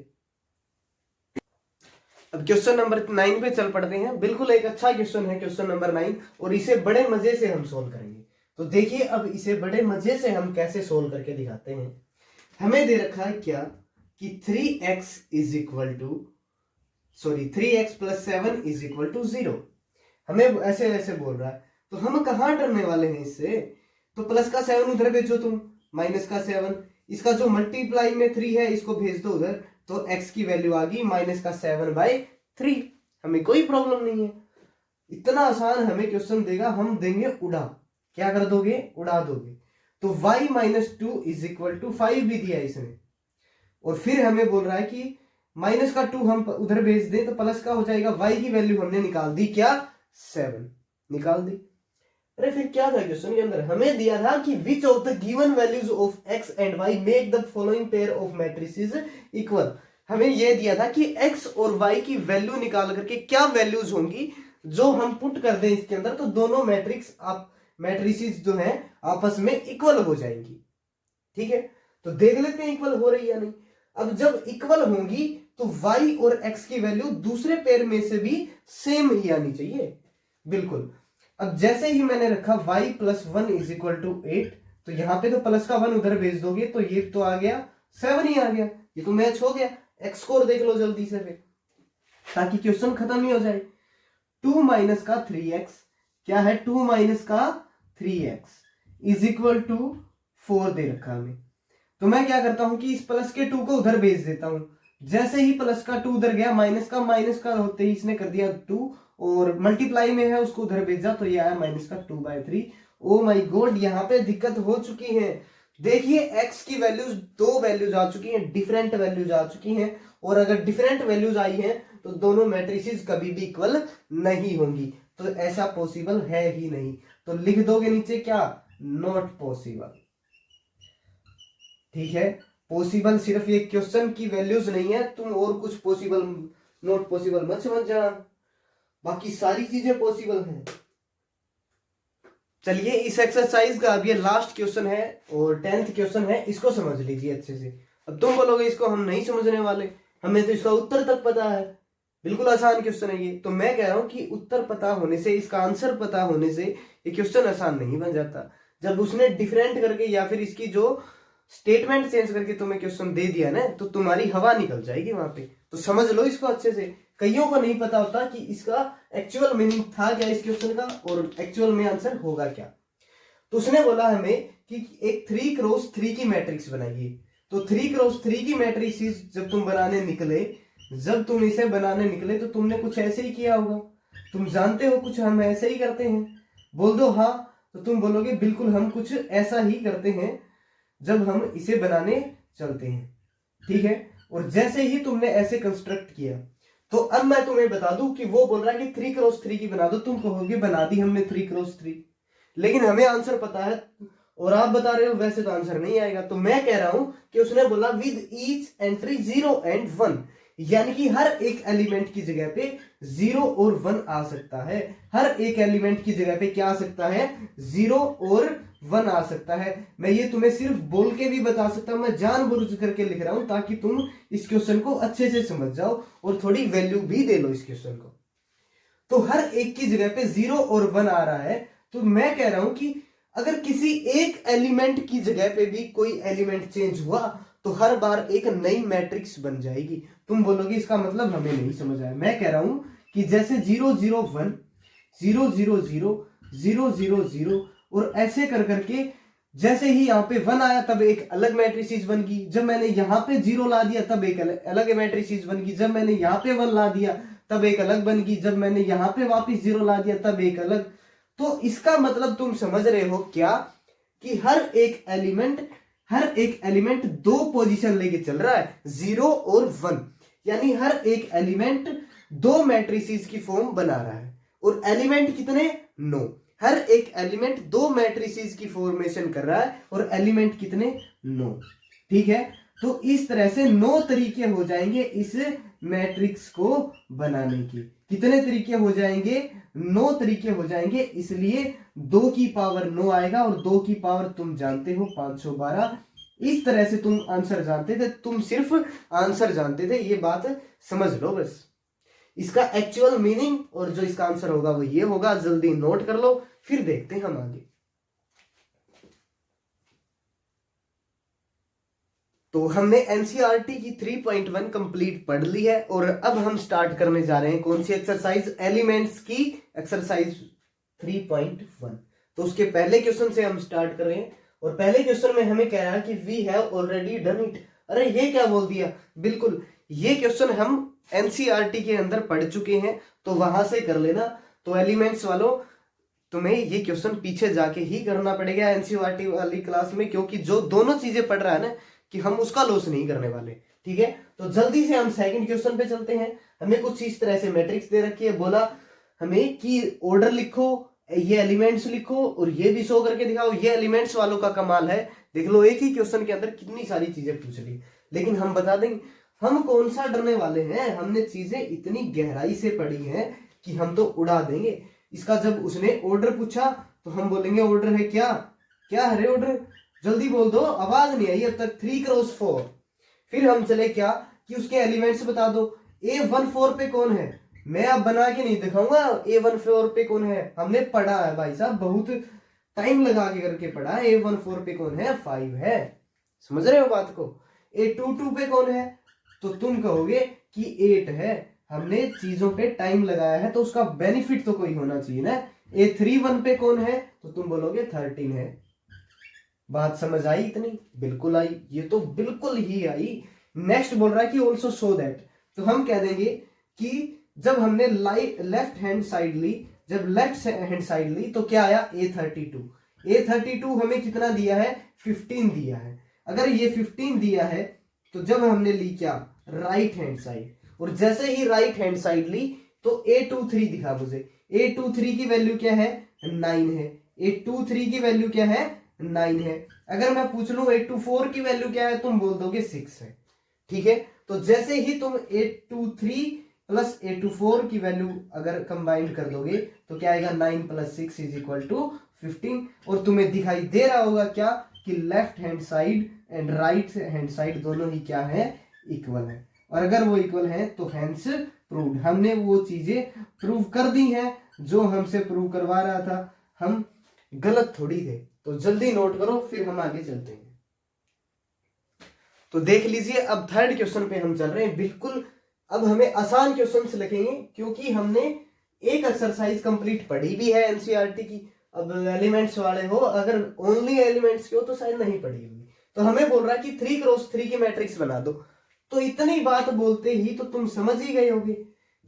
A: अब क्वेश्चन नंबर 9 पे चल पड़ते हैं। बिल्कुल एक अच्छा क्वेश्चन है क्वेश्चन नंबर 9, और इसे बड़े मजे से हम सोल्व करेंगे। तो देखिए अब इसे बड़े मजे से हम कैसे सोल्व करके दिखाते हैं। हमें दे रखा है क्या कि 3x is equal to 3x plus 7 is equal to 0। हमें ऐसे ऐसे बोल रहा है, तो हम कहाँ डरने वाले हैं इससे। तो प्लस का 7 उधर भेजो तुम, माइनस का 7, इसका जो मल्टीप्लाई में 3 है इसको भेज दो उधर, तो x की वैल्यू आ गई माइनस का 7/3। हमें कोई प्रॉब्लम नहीं है, इतना आसान हमें क्वेश्चन देगा, हम देंगे उड़ा। क्या कर दोगे, उड़ा दोगे। तो y minus 2 is equal to 5 भी दिया इसने, और फिर हमें बोल रहा है कि माइनस का 2 हम उधर भेज दें तो प्लस का हो जाएगा। y की वैल्यू हमने निकाल दी, क्या 7 निकाल दी। अरे फिर क्या था क्वेश्चन के अंदर, हमें दिया था कि which of the given values of x and y make the following pair of matrices equal. हमें यह दिया था कि x और y की वैल्यू निकाल करके क्या वैल्यूज होंगी जो हम पुट कर दें इसके अंदर, तो दोनों मैट्रिसेस जो हैं आपस में इक्वल हो जाएंगी। ठीक है, तो देख लेते हैं इक्वल हो रही या नहीं। अब जब इक्वल होंगी तो y और x की वैल्यू दूसरे पेयर में से भी सेम ही आनी चाहिए। बिल्कुल, अब जैसे ही मैंने रखा y plus 1 is equal to 8, तो यहां पे तो प्लस का 1 उधर भेज दोगे तो ये तो आ गया 7 ही आ गया, ये तो मैच हो गया। x स्कोर देख लो जल्दी से फिर, ताकि क्वेश्चन खत्म ही हो जाए। 2 माइनस का 3x क्या है, 2 माइनस का 3x इज इक्वल टू 4 दे रखा हमें। तो मैं क्या करता हूं कि इस प्लस के 2 को उधर भेज देता हूं। जैसे ही प्लस का 2 उधर गया, माइनस का होते ही इसने कर दिया 2, और मल्टीप्लाई में है उसको उधर भेजा तो ये आया माइनस का 2/3। ओ माय गॉड, यहाँ पे दिक्कत हो चुकी है। देखिए x की वैल्यूज, दो वैल्यूज आ चुकी हैं, डिफरेंट वैल्यूज आ चुकी हैं, और अगर डिफरेंट वैल्यूज आई हैं तो दोनों मैट्रिसेस कभी भी इक्वल नहीं होंगी, तो ऐसा पॉसिबल है ही नहीं। तो लिख दोगे नीचे क्या, नॉट पॉसिबल। ठीक है, पॉसिबल सिर्फ ये क्वेश्चन की वैल्यूज नहीं है, तुम और कुछ पॉसिबल नॉट पॉसिबल मत समझ जाना, बाकी सारी चीजें पॉसिबल हैं। चलिए इस एक्सरसाइज का अब ये लास्ट क्वेश्चन है और 10th क्वेश्चन है, इसको समझ लीजिए अच्छे से। अब तुम बोलोगे इसको हम नहीं समझने वाले, हमें तो इसका उत्तर तक पता है। बिल्कुल आसान क्वेश्चन है ये, तो मैं कह रहा हूं कि उत्तर पता होने से, इसका आंसर पता होने से ये क्वेश्चन आसान नहीं बन जाता। जब उसने डिफरेंट करके या फिर इसकी जो स्टेटमेंट चेंज करके तुम्हें क्वेश्चन दे दिया ना, तो तुम्हारी हवा निकल जाएगी वहां पे। तो समझ लो इसको अच्छे से। कईयों को नहीं पता होता कि इसका एक्चुअल मीनिंग था क्या इस क्वेश्चन का, और एक्चुअल में आंसर होगा क्या। तो उसने बोला हमें कि एक 3x3 की मैट्रिक्स बनाइए। तो 3x3 की मैट्रिक्स जब तुम इसे बनाने निकले तो तुमने कुछ ऐसे ही किया होगा। तुम जानते हो कुछ हम ऐसे ही करते हैं, बोल दो हाँ, तो तुम बोलोगे बिल्कुल हम कुछ ऐसा ही करते हैं जब हम इसे बनाने चलते हैं। ठीक है, और जैसे ही तुमने ऐसे कंस्ट्रक्ट किया, तो अब मैं तुम्हें बता दूं कि वो बोल रहा है कि 3x3 की बना दो, तुम कहोगे बना दी हमने 3x3, लेकिन हमें आंसर पता है और आप बता रहे हो वैसे तो आंसर नहीं आएगा। तो मैं कह रहा हूं कि उसने बोला विद ईच एंट्री 0 and 1, यानी कि हर एक एलिमेंट की जगह पे 0 और 1 आ सकता है। हर एक एलिमेंट की जगह पे क्या आ सकता है, 0 और 1 आ सकता है। मैं ये तुम्हें सिर्फ बोल के भी बता सकता हूं, मैं जानबूझ करके लिख रहा हूं ताकि तुम इस क्वेश्चन को अच्छे से समझ जाओ और थोड़ी वैल्यू भी दे लो इस क्वेश्चन को। तो हर एक की जगह पे 0 और 1 आ रहा है, तो मैं कह रहा हूं कि अगर किसी एक एलिमेंट की जगह पे भी कोई एलिमेंट चेंज हुआ तो हर बार एक नई मैट्रिक्स बन जाएगी। तुम बोलोगे इसका मतलब हमें नहीं समझ आया। मैं कह रहा हूं कि जैसे 0 0 1 0 0 0 0 0 0 और ऐसे कर करके, जैसे ही यहाँ पे 1 आया तब एक अलग मैट्रिक्स बन गई, जब मैंने यहाँ पे 0 ला दिया तब एक अलग मैट्रिक्स बन गई, जब मैंने यहाँ पे 1 ला दिया तब एक अलग बन गई, जब मैंने यहाँ पे वापस 0 ला दिया तब एक अलग। तो इसका मतलब तुम समझ रहे हो क्या कि हर एक एलिमेंट दो पोजीशन लेके चल रहा है, 0 और 1, यानी हर एक एलिमेंट दो मैट्रिसेस की फॉर्म बना रहा है। और एलिमेंट कितने, 9, हर एक एलिमेंट दो मैट्रिसेस की फॉर्मेशन कर रहा है, और एलिमेंट कितने, 9। ठीक है, तो इस तरह से 9 तरीके हो जाएंगे इस मैट्रिक्स को बनाने के। कितने तरीके हो जाएंगे, 9 तरीके हो जाएंगे, इसलिए 2 की पावर 9 आएगा और 2 की पावर तुम जानते हो 512। इस तरह से तुम आंसर जानते थे, तुम सिर्फ आंसर जानते थे, ये बात समझ लो बस। इसका एक्चुअल मीनिंग और जो इसका आंसर होगा वो ये होगा, जल्दी नोट कर लो, फिर देखते हैं हम आगे। तो हमने एनसीईआरटी की 3.1 कंप्लीट पढ़ ली है और अब हम स्टार्ट करने जा रहे हैं कौन सी एक्सरसाइज, एलिमेंट्स की एक्सरसाइज 3.1। तो उसके पहले क्वेश्चन से हम स्टार्ट कर रहे हैं और पहले क्वेश्चन में हमें कह रहा है कि we have already done it. अरे ये क्या बोल दिया, बिल्कुल ये क्वेश्चन हम एनसीईआरटी के अंदर पढ़ चुके हैं, तो वहां से कर लेना। तो एलिमेंट्स वालों, तुम्हें ये क्वेश्चन पीछे जाके ही करना पड़ेगा एनसीईआरटी वाली क्लास में, क्योंकि जो दोनों चीजें पढ़ रहा है ना कि हम उसका लॉस नहीं करने वाले, ठीक है। तो जल्दी से हम सेकंड क्वेश्चन पे चलते हैं। हमें कुछ इस तरह से मैट्रिक्स दे रखी है, बोला हमें कि ऑर्डर लिखो, ये एलिमेंट्स लिखो और ये भी शो करके दिखाओ। ये एलिमेंट्स वालों का कमाल है, देख लो एक ही क्वेश्चन के अंदर कितनी सारी चीजें पूछ ली। लेकिन हम बता देंगे हम कौन सा डरने वाले हैं, हमने चीजें इतनी गहराई से पढ़ी हैं कि हम तो उड़ा देंगे। इसका जब उसने ऑर्डर पूछा तो हम बोलेंगे ऑर्डर है क्या, क्या है रे ऑर्डर, जल्दी बोल दो, आवाज नहीं आई अब तक। 3x4। फिर हम चले क्या कि उसके एलिमेंट्स बता दो। A14 पे कौन है, मैं अब बना के नहीं दिखाऊंगा, A14 पे कौन है, हमने पढ़ा है भाई साहब, बहुत टाइम लगा के करके पढ़ा है। A14 पे कौन है, 5 है, समझ रहे हो बात को। A22 पे कौन है, तो तुम कहोगे कि 8 है, हमने चीजों पे टाइम लगाया है तो उसका बेनिफिट तो कोई होना चाहिए ना। A31 पे कौन है, तो तुम बोलोगे 13 है। बात समझ आई इतनी, बिल्कुल आई, ये तो बिल्कुल ही आई। नेक्स्ट बोल रहा है कि ऑल्सो शो दैट, तो हम कह देंगे कि जब हमने लेफ्ट हैंड साइड ली, जब लेफ्ट हैंड साइड ली तो क्या आया, A32 हमें कितना दिया है, 15 दिया है। अगर ये 15 दिया है तो जब हमने ली क्या, राइट हैंड साइड, और जैसे ही राइट हैंड साइड ली तो A23 दिखा मुझे। A23 की वैल्यू क्या है, 9 है। A23 की वैल्यू क्या है, 9 है। अगर मैं पूछ लूं A24 की वैल्यू क्या है, तुम बोल दोगे 6 है, ठीक है। तो जैसे ही तुम A23 प्लस A24 की वैल्यू अगर कंबाइंड कर दोगे तो क्या आएगा, 9 + 6 = 15। और तुम्हें दिखाई दे रहा होगा क्या कि left hand side and right hand side दोनों ही क्या है, इक्वल है। और अगर वो इक्वल है तो हैंस प्रूव्ड, हमने वो चीजें प्रूव कर दी हैं जो हमसे प्रूव करवा रहा था, हम गलत थोड़ी थे। तो जल्दी नोट करो, फिर हम आगे चलते हैं। तो देख लीजिए अब थर्ड क्वेश्चन पे हम चल रहे हैं, बिल्कुल अब हमें आसान क्वेश्चंस लिखेंगे क्योंकि हमने एक एक्सरसाइज कंप्लीट पढ़ी भी है एनसीईआरटी की। अब एलिमेंट्स वाले हो, अगर ओनली एलिमेंट्स की हो तो शायद नहीं पढ़ी होगी। तो हमें बोल रहा है कि 3x3 की मैट्रिक्स बना दो। तो इतनी बात बोलते ही तो तुम समझ ही गए होगे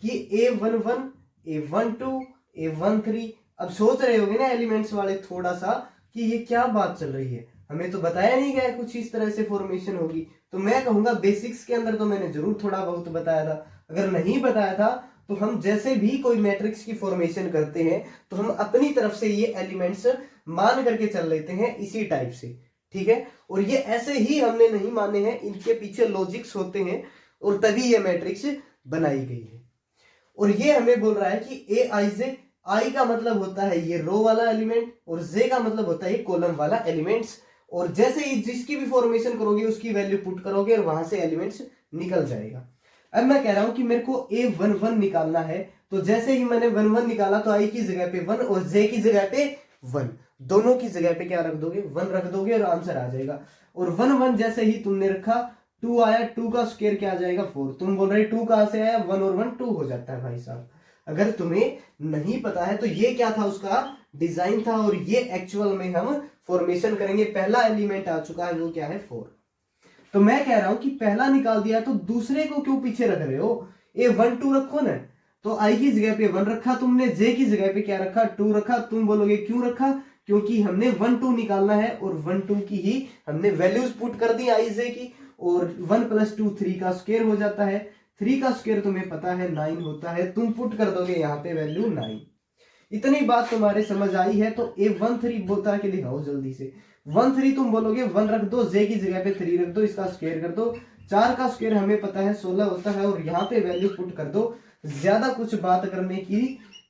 A: कि A11, A12, A13। अब सोच रहे होगे ना एलिमेंट्स वाले थोड़ा सा कि ये क्या बात चल रही है, हमें तो बताया नहीं गया कुछ इस तरह से फॉर्मेशन होगी। तो मैं कहूंगा बेसिक्स के अंदर तो मैंने जरूर थोड़ा बहुत बताया था, अगर नहीं बताया था तो हम जैसे भी कोई मैट्रिक्स की फॉर्मेशन करते हैं तो हम अपनी तरफ से ये एलिमेंट्स मान करके चल लेते हैं इसी टाइप से, ठीक है। और ये ऐसे ही हमने नहीं माने हैं, इनके पीछे लॉजिक्स होते हैं और तभी ये मैट्रिक्स बनाई गई है। और ये हमें बोल रहा है कि A I का मतलब होता है ये रो वाला एलिमेंट और J का मतलब होता है ये कॉलम वाला एलिमेंट्स। और जैसे ही जिसकी भी फॉर्मेशन करोगे उसकी वैल्यू पुट करोगे और वहां से एलिमेंट्स निकल जाएगा। अब मैं कह रहा हूं कि मेरे को A11 निकालना है, तो जैसे ही मैंने 11 निकाला तो I की जगह पे 1 और J की जगह पे 1, दोनों की जगह पे क्या रख दोगे, 1 रख दोगे और आंसर आ जाएगा। और 1 1 जैसे ही तुमने रखा 2 आया, 2 का स्क्वायर क्या आ जाएगा, 4। तुम बोल रहे 2 कहां से आया, 1 और 1 2 हो जाता है भाई साहब। अगर तुम्हें नहीं पता है तो ये क्या था, उसका डिजाइन था और ये एक्चुअल में हम फॉर्मेशन करेंगे। पहला एलिमेंट आ चुका है, वो क्या है, 4। तो मैं कह रहा हूं कि पहला निकाल दिया तो दूसरे को क्यों पीछे रख रहे हो, A12 रखो ना। तो I की जगह पे 1 रखा तुमने, J की जगह पे क्या रखा, 2 रखा। तुम बोलोगे क्यों रखा, क्योंकि हमने 1 2 निकालना है और 1 2 की ही हमने वैल्यूज पुट कर दी I J की। और 1 + 2 3 का स्क्वायर हो जाता है, 3 का स्क्वायर तुम्हें पता है 9 होता है, तुम पुट कर दोगे यहाँ पे वैल्यू 9। इतनी बात तुम्हारे समझ आई है तो A13 बता के दिखाओ जल्दी से। 1 3 तुम बोलोगे 1 रख दो, J की जगह पे 3 रख दो, इसका स्क्वायर कर दो। 4 का स्क्वायर हमें पता है 16 होता है और यहाँ पे वैल्यू पुट कर दो। ज्यादा कुछ बात करने की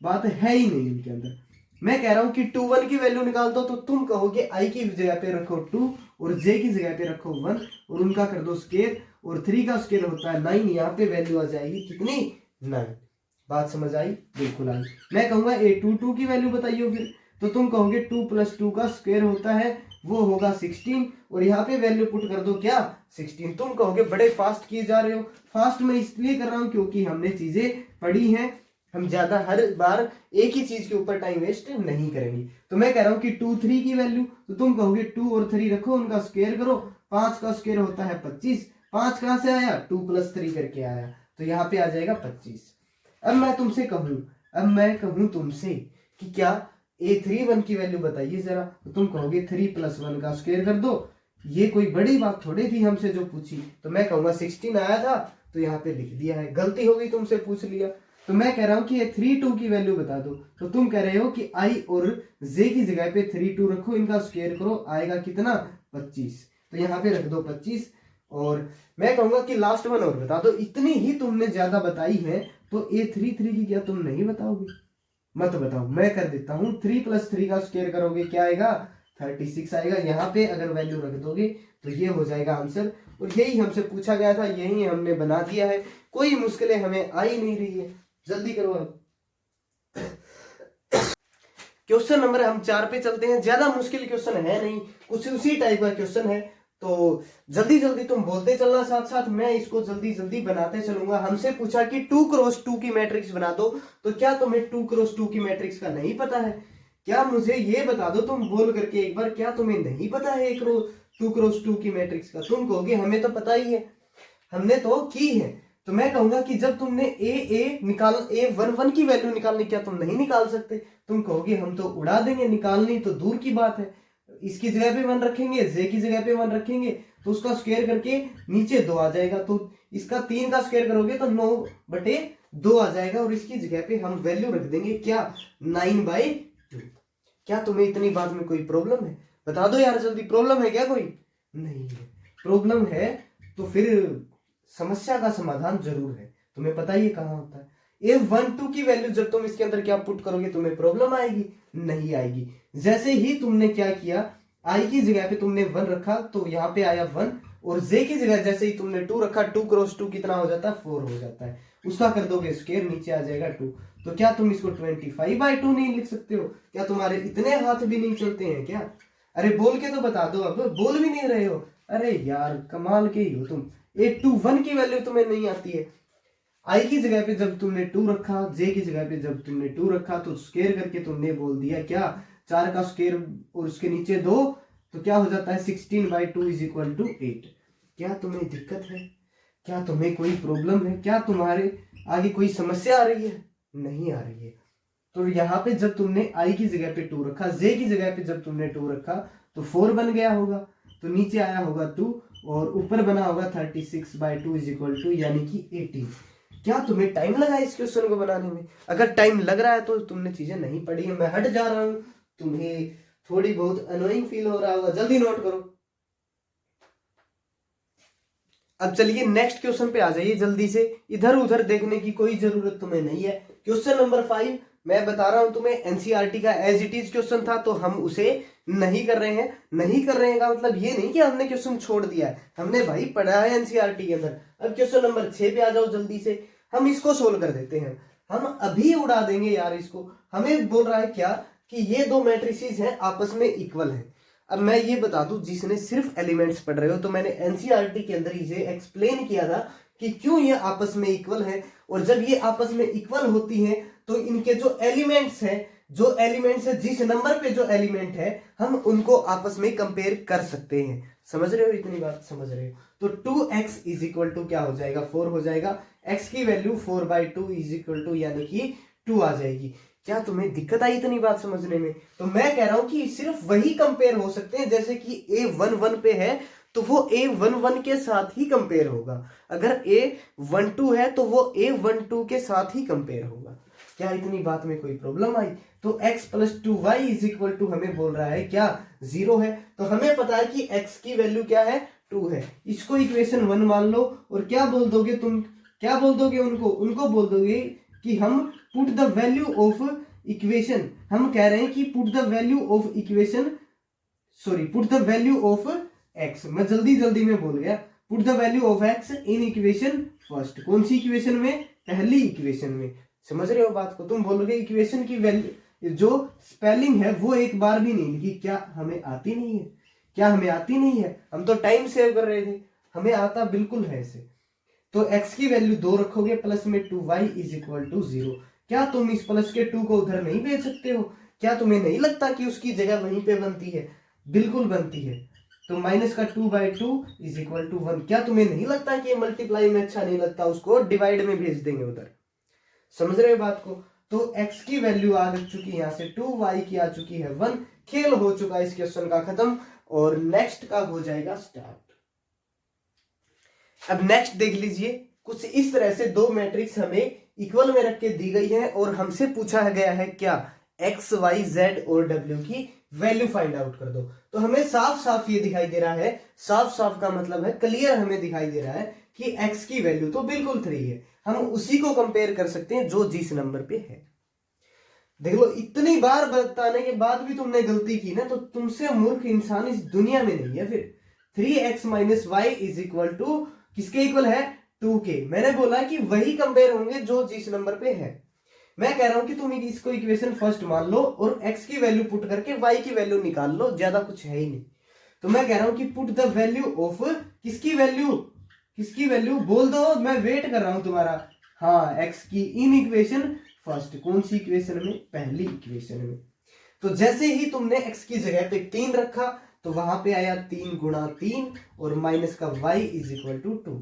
A: बात है ही नहीं इनके अंदर। मैं कह रहा हूं कि 2 1 की वैल्यू निकाल दो, तो तुम कहोगे आई की जगह पे रखो 2 और जे की जगह पे रखो 1 और उनका कर दो स्केयर, और 3 का स्केयर होता है 9, यहाँ पे वैल्यू आ जाएगी कितनी 9। बात समझ आई? बिल्कुल आई। मैं कहूंगा ए 2 2 की वैल्यू बताइए फिर, तो तुम कहोगे 2 + 2 का स्क्वायर होता है वो होगा 16, और यहाँ पे वैल्यू पुट कर दो क्या 16। तुम कहोगे बड़े फास्ट किए जा रहे हो। फास्ट मैं इसलिए कर रहा हूँ क्योंकि हमने चीजें पढ़ी हैं, हम ज्यादा हर बार एक ही चीज के ऊपर टाइम वेस्ट नहीं करेंगे। तो मैं कह रहा हूँ कि 2 3 की वैल्यू, तो तुम कहोगे 2 और 3 रखो, उनका स्क्वायर करो, 5 का स्क्वायर होता है 25, 5 कहां से आया 2 + 3 करके आया, तो यहाँ पे आ जाएगा 25। अब मैं कहूं तुमसे कि क्या A3 1 की वैल्यू बताइए जरा, तो तुम कहोगे 3 + 1 का स्क्वायर कर दो। ये कोई बड़ी बात थोड़ी थी हमसे जो पूछी, तो मैं कहूंगा 16 आया था तो यहाँ पे लिख दिया है, गलती हो गई तुमसे पूछ लिया। तो मैं कह रहा हूं कि ये 3 2 की वैल्यू बता दो, तो तुम कह रहे हो कि आई और जे की जगह पे 3 2 रखो, इनका स्क्वायर करो, आएगा कितना 25, तो यहाँ पे रख दो 25। और मैं कहूंगा कि लास्ट वन और बता दो, इतनी ही तुमने ज्यादा बताई है तो A3 3 की क्या तुम नहीं बताओगे? मत बताओ, मैं कर देता हूं। 3 + 3 का स्क्वायर करोगे क्या आएगा 36 आएगा। यहाँ पे अगर वैल्यू रख दोगे तो ये हो जाएगा आंसर, और यही हमसे पूछा गया था, यही हमने बना दिया है। कोई मुश्किलें हमें आ ही नहीं रही है, जल्दी करो अब। क्वेश्चन नंबर हम 4 पे चलते हैं। ज्यादा मुश्किल क्वेश्चन है नहीं, कुछ उसी टाइप का क्वेश्चन है, तो जल्दी जल्दी तुम बोलते चलना साथ साथ, मैं इसको जल्दी जल्दी बनाते चलूंगा। हमसे पूछा कि 2 × 2 की मैट्रिक्स बना दो, तो क्या तुम्हें 2 × 2 की मैट्रिक्स का नहीं पता है? क्या मुझे ये बता दो तुम बोल करके एक बार, क्या तुम्हें नहीं पता है 2 × 2 की मैट्रिक्स का? तुम कहोगे हमें तो पता ही है, हमने तो की है। तो मैं कहूंगा कि जब तुमने A1 1 की वैल्यू निकालनी, क्या तुम नहीं निकाल सकते? तुम कहोगे हम तो उड़ा देंगे, निकालनी तो दूर की बात है, इसकी जगह पे 1 रखेंगे, जे की जगह पे 1 रखेंगे, तो उसका स्क्वायर करके नीचे 2 आ जाएगा, तो इसका 3 का स्क्वायर करोगे तो 9/2 आ जाएगा, और इसकी जगह पे हम वैल्यू रख देंगे क्या 9/2। क्या तुम्हें इतनी बात में कोई प्रॉब्लम है? बता दो यार जल्दी, प्रॉब्लम है क्या कोई? नहीं है। प्रॉब्लम है तो फिर समस्या का समाधान जरूर है, तुम्हें पता ही कहाँ होता है। A1 2 की वैल्यू जब तुम इसके अंदर क्या पुट करोगे तुम्हें प्रॉब्लम आएगी? नहीं आएगी। जैसे ही तुमने क्या किया, आई की जगह पे तुमने 1 रखा तो यहाँ पे आया 1, और जे की जगह जैसे ही तुमने 2 रखा, 2 × 2 कितना हो जाता है 4 हो जाता है, उसका कर दोगे स्क्वायर, नीचे आ जाएगा 2। तो क्या तुम इसको 25/2 नहीं लिख सकते हो? क्या तुम्हारे इतने हाथ भी नहीं चलते हैं क्या? अरे बोल के तो बता दो, अब बोल भी नहीं रहे हो। अरे यार कमाल के ही हो तुम। A2 1 की वैल्यू तुम्हें नहीं आती है। आई की जगह पे जब तुमने 2 रखा, जे की जगह पे जब तुमने 2 रखा, तो स्क्वायर करके तुमने बोल दिया क्या 4 का स्क्वायर और उसके नीचे 2, तो क्या हो जाता है 16/2 = 8। क्या तुम्हें दिक्कत है? क्या तुम्हें कोई प्रॉब्लम है? क्या तुम्हारे आगे कोई समस्या आ रही है? नहीं आ रही है। तो यहाँ पे जब तुमने आई की जगह पे 2 रखा, जे की जगह पे जब तुमने 2 रखा तो 4 बन गया होगा, तो नीचे आया होगा 2 और ऊपर बना होगा 36/2 = यानी कि 18। क्या तुम्हें टाइम लगा इस क्वेश्चन को बनाने में? अगर टाइम लग रहा है तो तुमने चीजें नहीं पढ़ी है। मैं हट जा रहा हूं, तुम्हें थोड़ी बहुत अनोइंग फील हो रहा होगा, जल्दी नोट करो। अब चलिए नेक्स्ट क्वेश्चन पे आ जाइए जल्दी से, इधर उधर देखने की कोई जरूरत तुम्हें नहीं है। क्वेश्चन नंबर 5 मैं बता रहा हूं तुम्हें, एनसीईआरटी का एज इट इज क्वेश्चन था, तो हम उसे नहीं कर रहे हैं। नहीं कर रहे हैं का मतलब ये नहीं कि हमने क्वेश्चन छोड़ दिया है, हमने भाई पढ़ा है एनसीईआरटी के अंदर। अब क्वेश्चन नंबर 6 पे आ जाओ जल्दी से, हम इसको सोल्व कर देते हैं। हम अभी उड़ा देंगे यार इसको। हमें बोल रहा है क्या कि ये दो मैट्रिसेस हैं आपस में इक्वल है। अब मैं ये बता दूं, जिसने सिर्फ एलिमेंट्स पढ़ रहे हो, तो मैंने एनसीईआरटी के अंदर इसे एक्सप्लेन किया था कि क्यों ये आपस में इक्वल है, और जब ये आपस में इक्वल होती हैं तो इनके जो एलिमेंट्स है, जिस नंबर पे जो एलिमेंट है, हम उनको आपस में कंपेयर कर सकते हैं। समझ रहे हो? इतनी बात समझ रहे हो? तो 2x = क्या हो जाएगा 4 हो जाएगा। x की वैल्यू 4/2 यानी कि 2 आ जाएगी। क्या तुम्हें दिक्कत आई इतनी बात समझने में? तो मैं कह रहा हूं कि सिर्फ वही कंपेयर हो सकते हैं, जैसे कि A11 पे है तो वो A11 के साथ ही कंपेयर होगा, अगर A12 है तो वो A12 के साथ ही कंपेयर होगा। क्या इतनी बात में कोई प्रॉब्लम आई? तो x + 2y = हमें बोल रहा है क्या 0 है, तो हमें पता है कि x की वैल्यू क्या है 2 है। इसको इक्वेशन 1 मान लो, और क्या बोल दोगे तुम, क्या बोल दोगे उनको बोल दोगे कि हम put the value of equation, हम कह रहे हैं कि put the value of equation, sorry put the value of x, मैं जल्दी में बोल गया, put the value of x in equation first, कौन सी इक्वेशन में, पहली इक्वेशन में। समझ रहे हो बात को, तुम बोलोगे इक्वेशन की वैल्यू जो स्पेलिंग है वो एक बार भी नहीं लिखी, क्या हमें आती नहीं है, क्या हमें आती नहीं है, हम तो टाइम सेव कर रहे थे, हमें आता बिल्कुल है ऐसे। तो x की वैल्यू 2 रखोगे प्लस में 2y इज इक्वल टू 0, क्या तुम इस प्लस के 2 को उधर नहीं भेज सकते हो, क्या तुम्हें नहीं लगता कि उसकी जगह वहीं पे बनती है, बिल्कुल बनती है। तो माइनस का 2/2 इज इक्वल टू 1, क्या तुम्हें नहीं लगता कि मल्टीप्लाई में अच्छा नहीं लगता, उसको डिवाइड में भेज देंगे उधर। समझ रहे हो बात को। तो x की वैल्यू आ चुकी है यहाँ से 2y की आ चुकी है 1, खेल हो चुका है इस क्वेश्चन का खत्म, और नेक्स्ट का हो जाएगा स्टार्ट। अब नेक्स्ट देख लीजिए, कुछ इस तरह से दो मैट्रिक्स हमें इक्वल में रख के दी गई है और हमसे पूछा गया है क्या, x y z और w की वैल्यू फाइंड आउट कर दो। तो हमें साफ साफ ये दिखाई दे रहा है, साफ साफ का मतलब है क्लियर, हमें दिखाई दे रहा है कि x की वैल्यू तो बिल्कुल 3 है, हम उसी को कंपेयर कर सकते हैं जो जिस नंबर पे है। देख लो, इतनी बार बताने के बाद भी तुमने गलती की ना, तो तुमसे मूर्ख इंसान इस दुनिया में नहीं है फिर। 3x minus Y is equal to किसके इक्वल है, 2 के। मैंने बोला कि वही कंपेयर होंगे जो जिस नंबर पे है। मैं कह रहा हूं कि तुम इसको इक्वेशन फर्स्ट मान लो और x की वैल्यू पुट करके y की वैल्यू निकाल लो, ज्यादा कुछ है ही नहीं। तो मैं कह रहा हूं कि पुट द वैल्यू ऑफ किसकी वैल्यू, किसकी वैल्यू बोल दो, मैं वेट कर रहा हूं तुम्हारा। हाँ, x की इन इक्वेशन फर्स्ट, कौन सी इक्वेशन में, पहली इक्वेशन में। तो जैसे ही तुमने x की जगह पे 3 रखा तो वहां पे आया 3 गुणा 3 और माइनस का y इज इक्वल टू 2।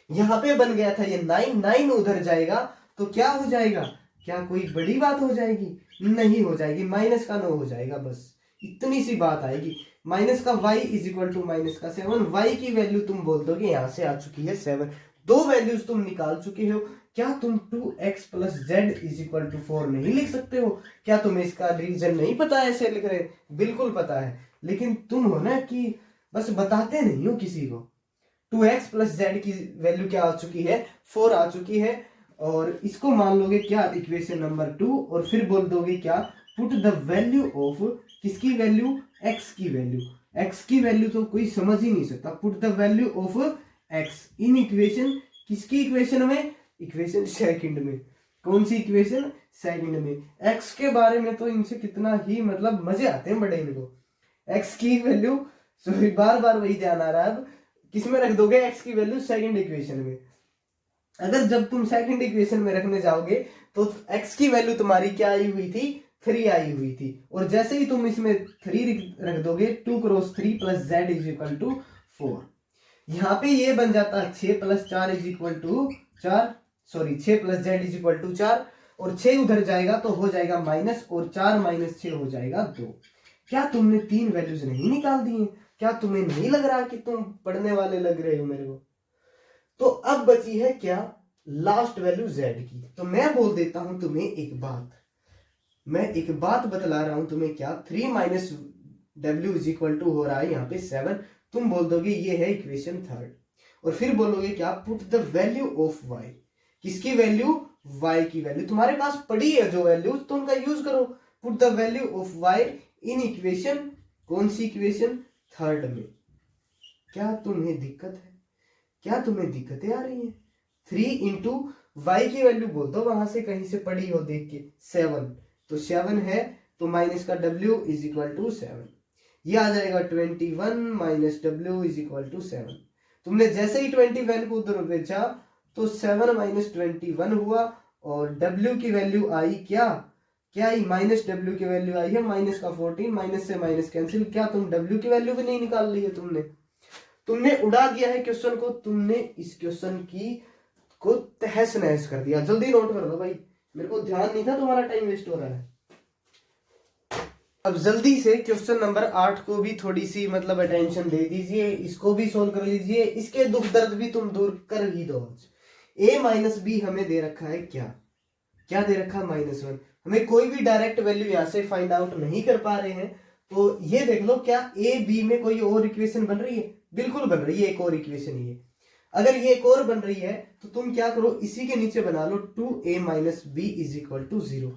A: यहां पे बन गया था ये 9 उधर जाएगा तो क्या हो जाएगा, क्या कोई बड़ी बात हो जाएगी, नहीं हो जाएगी, माइनस का 9 हो जाएगा, बस इतनी सी बात आएगी। माइनस का y is equal to minus का 7, y की वैल्यू तुम बोल दोगे यहां से आ चुकी है 7, दो वैल्यूज तुम निकाल चुके हो। क्या तुम 2x plus Z is equal to 4 नहीं लिख सकते हो, क्या तुम्हें इसका रीजन नहीं पता है ऐसे लिख रहे, बिल्कुल पता है, लेकिन तुम हो ना कि बस बताते नहीं हो किसी को। 2x प्लस जेड की वैल्यू क्या आ चुकी है, 4 आ चुकी है, और इसको मान लोगे क्या, इक्वेशन नंबर 2, और फिर बोल दोगे क्या, पुट द वैल्यू ऑफ किसकी वैल्यू, x की वैल्यू। x की वैल्यू तो कोई समझ ही नहीं सकता, put the value of x in equation, किसकी इक्वेशन में, इक्वेशन सेकंड में। कौन सी इक्वेशन, सेकंड में। x के बारे में तो इनसे कितना ही मतलब मजे आते हैं बड़े इनको। x की वैल्यू, सॉरी बार बार वही ध्यान आ रहा है, अब किस में रख दोगे x की वैल्यू, सेकंड इक्वेशन में। अगर जब तुम सेकंड इक्वेशन में रखने जाओगे तो x की वैल्यू तुम्हारी क्या आई हुई थी, 3 आई हुई थी, और जैसे ही तुम इसमें 3 रख दोगे 2 cross 3 plus Z is equal to 4। यहाँ पे ये बन जाता है 6 plus 4 is equal to 4, sorry 6 plus Z is equal to 4, और 6 उधर जाएगा तो हो जाएगा माइनस, और 4 माइनस 6 हो जाएगा 2। क्या तुमने 3 वैल्यूज नहीं निकाल दी है, क्या तुम्हें नहीं लग रहा कि तुम पढ़ने वाले लग रहे हो मेरे को। तो अब बची है क्या, लास्ट वैल्यू z की। तो मैं बोल देता हूं तुम्हें एक बात, मैं एक बात बतला रहा हूं तुम्हें, क्या 3 minus w is equal to हो रहा है यहाँ पे 7, तुम बोल दोगे ये है इक्वेशन थर्ड, और फिर बोलोगे क्या, put the value of y, किसकी वैल्यू, y की वैल्यू। तुम्हारे पास पड़ी है जो वैल्यू तो उनका यूज करो, put the value of y in equation, कौन सी इक्वेशन, थर्ड में। क्या तुम्हें दिक्कत है, क्या तुम्हें दिक्कतें आ रही हैं। 3 इंटू वाई की वैल्यू बोल दो, वहां से कहीं से पड़ी हो देख के, 7, तो 7 है, तो माइनस का w इज इक्वल टू 7, ये आ जाएगा 21 minus w is equal to 7। तुमने जैसे ही 21 को उधर भेजा तो 7 माइनस 21 हुआ, और w की वैल्यू आई क्या, क्या आई, माइनस w की वैल्यू आई है माइनस का 14, माइनस से माइनस कैंसिल, क्या तुम w की वैल्यू भी नहीं निकाल ली है, तुमने उड़ा दिया है क्वेश्चन को, तुमने इस क्वेश्चन की को तहस नहस कर दिया। जल्दी नोट कर लो भाई, मेरे को ध्यान नहीं था, तुम्हारा टाइम वेस्ट हो रहा है। अब जल्दी से क्वेश्चन नंबर 8 को भी थोड़ी सी मतलब अटेंशन दे दीजिए, इसको भी सोल्व कर लीजिए, इसके दुख दर्द भी तुम दूर कर ही दो। a माइनस बी हमें दे रखा है क्या, क्या दे रखा है, -1। हमें कोई भी डायरेक्ट वैल्यू यहाँ से फाइंड आउट नहीं कर पा रहे हैं, तो ये देख लो क्या a b में कोई और इक्वेशन बन रही है, बिल्कुल बन रही है एक और इक्वेशन। ये अगर ये एक और बन रही है तो तुम क्या करो, इसी के नीचे बना लो 2a minus B is equal to 0।